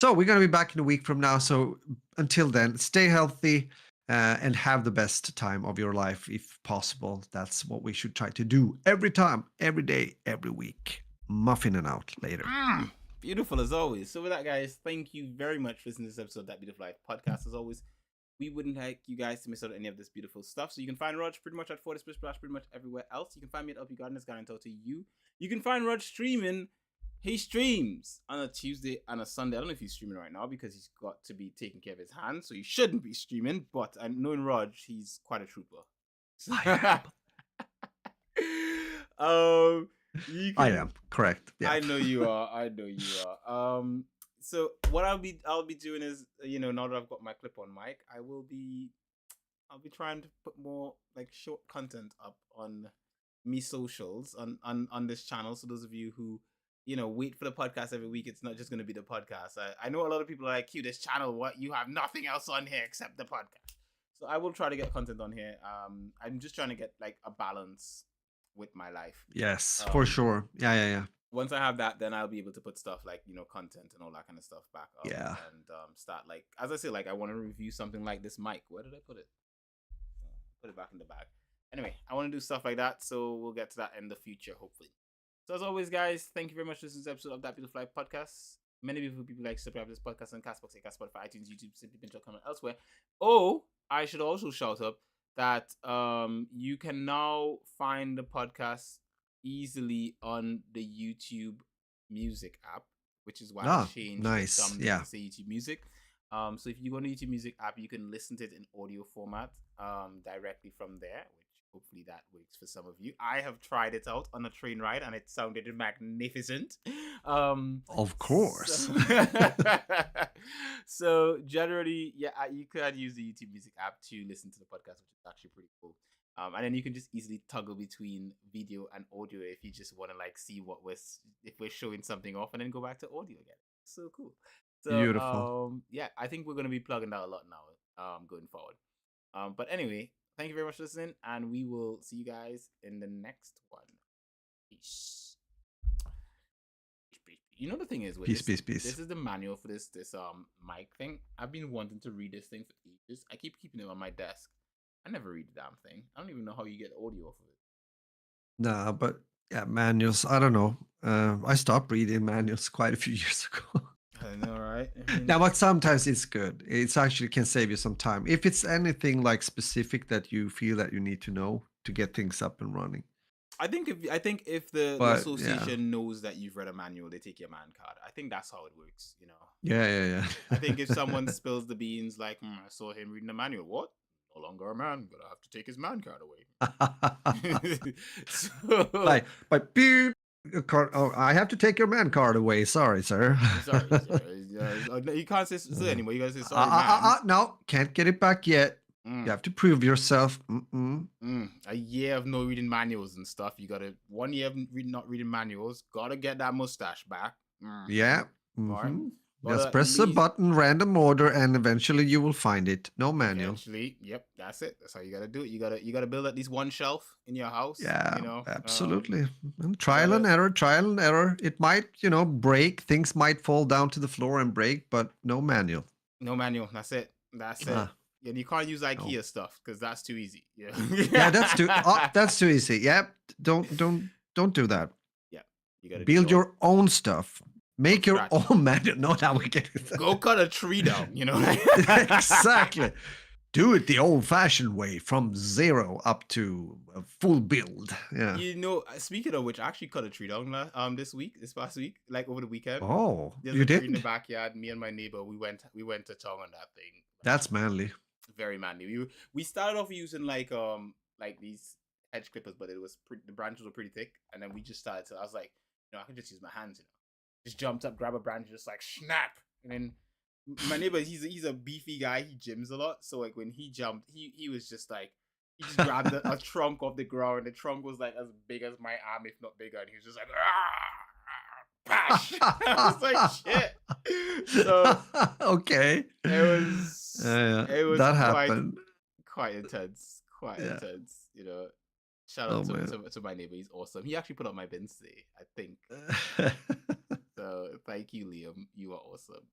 So we're going to be back in a week from now. So until then, stay healthy and have the best time of your life if possible. That's what we should try to do every time, every day, every week. Muffining out later. Beautiful as always. So with that, guys, thank you very much for listening to this episode of That Beautiful Life podcast. As always, we wouldn't like you guys to miss out on any of this beautiful stuff. So you can find Rog pretty much at 40 Splish Splash pretty much everywhere else. You can find me at LP Gardeners, guaranteed to you. You can find Rog streaming. He streams on a Tuesday and a Sunday. I don't know if he's streaming right now because he's got to be taking care of his hands, so he shouldn't be streaming. But I knowing Rog, he's quite a trooper. I am correct. Yeah. I know you are. I know you are. So what I'll be doing is, now that I've got my clip-on mic, I'll be trying to put more like short content up on me socials on this channel. So those of you who wait for the podcast every week, it's not just going to be the podcast. I know a lot of people are like, "Q, this channel, what? You have nothing else on here except the podcast." So I will try to get content on here. I'm just trying to get like a balance with my life. Yes, for sure. Yeah. Once I have that, then I'll be able to put stuff like, content and all that kind of stuff back up. Yeah. And start like, as I say, like I want to review something like this mic. Where did I put it? Put it back in the bag. Anyway, I want to do stuff like that. So we'll get to that in the future, hopefully. So as always, guys, thank you very much for this episode of That Beautiful Life podcast. Many beautiful people like to subscribe to this podcast on Castbox, Spotify, iTunes, YouTube, Simply Binge.com, and elsewhere. Oh, I should also shout up that you can now find the podcast easily on the YouTube Music app, which is why I changed nice. to say YouTube Music. So if you go to YouTube Music app, you can listen to it in audio format directly from there, which hopefully that works for some of you. I have tried it out on a train ride and it sounded magnificent. Of course. So generally, yeah, you could use the YouTube Music app to listen to the podcast, which is actually pretty cool. And then you can just easily toggle between video and audio if you just want to like see if we're showing something off, and then go back to audio again. So cool. So, beautiful. Yeah, I think we're gonna be plugging that a lot now, going forward. But anyway, thank you very much for listening, and we will see you guys in the next one. Peace. You know the thing is, with peace. This is the manual for this mic thing. I've been wanting to read this thing for ages. I keep keeping it on my desk. I never read the damn thing. I don't even know how you get audio off of it. Nah, but yeah, manuals. I don't know. I stopped reading manuals quite a few years ago. I know, right? Yeah, but sometimes it's good. It's actually can save you some time if it's anything like specific that you feel that you need to know to get things up and running. I think if the association knows that you've read a manual, they take your man card. I think that's how it works. Yeah. I think if someone spills the beans, like I saw him reading the manual, what? No longer a man, gonna have to take his man card away. So, but beep. Oh, I have to take your man card away. Sorry, sir. Sorry. You can't say so anymore. You gotta say sorry, man. No, can't get it back yet. You have to prove yourself. A year of no reading manuals and stuff. You gotta 1 year of not reading manuals. Gotta get that mustache back. Yeah. All right. Mm-hmm. But Just press a button, random order, and eventually you will find it. No manual. Eventually, yep, that's it. That's how you gotta do it. You gotta build at least one shelf in your house. Yeah, You know, absolutely. And you trial and gotta error, trial and error. It might, break. Things might fall down to the floor and break, but no manual. no manual. That's it. That's it. Ah, And you can't use IKEA no. stuff because that's too easy. Yeah. Yeah, that's too easy. Yep. Don't do that. Yeah. You gotta do Build your your own stuff. from Make your scratch. own manual. No, now we get it. Go cut a tree down. You know. Exactly. Do it the old-fashioned way, from 0 up to a full build. Yeah. You know, speaking of which, I actually cut a tree down this past week, like over the weekend. Oh, There's you a tree in the did? backyard. Me and my neighbor, we went to town on that thing. That's manly. Very manly. We started off using like these hedge clippers, but the branches were pretty thick, and then we just started to. I was like, I can just use my hands, just jumped up, grab a branch, just like snap, and then my neighbor, he's a beefy guy. He gyms a lot, so like when he jumped, he was just like. He just grabbed a trunk off the ground, and the trunk was like as big as my arm, if not bigger, and he was just like, bash! I was like, shit. So okay. it was that happened. quite intense, Yeah. intense. Shout out to my neighbor. He's awesome. He actually put up my bins today, I think. So thank you, Liam. You are awesome.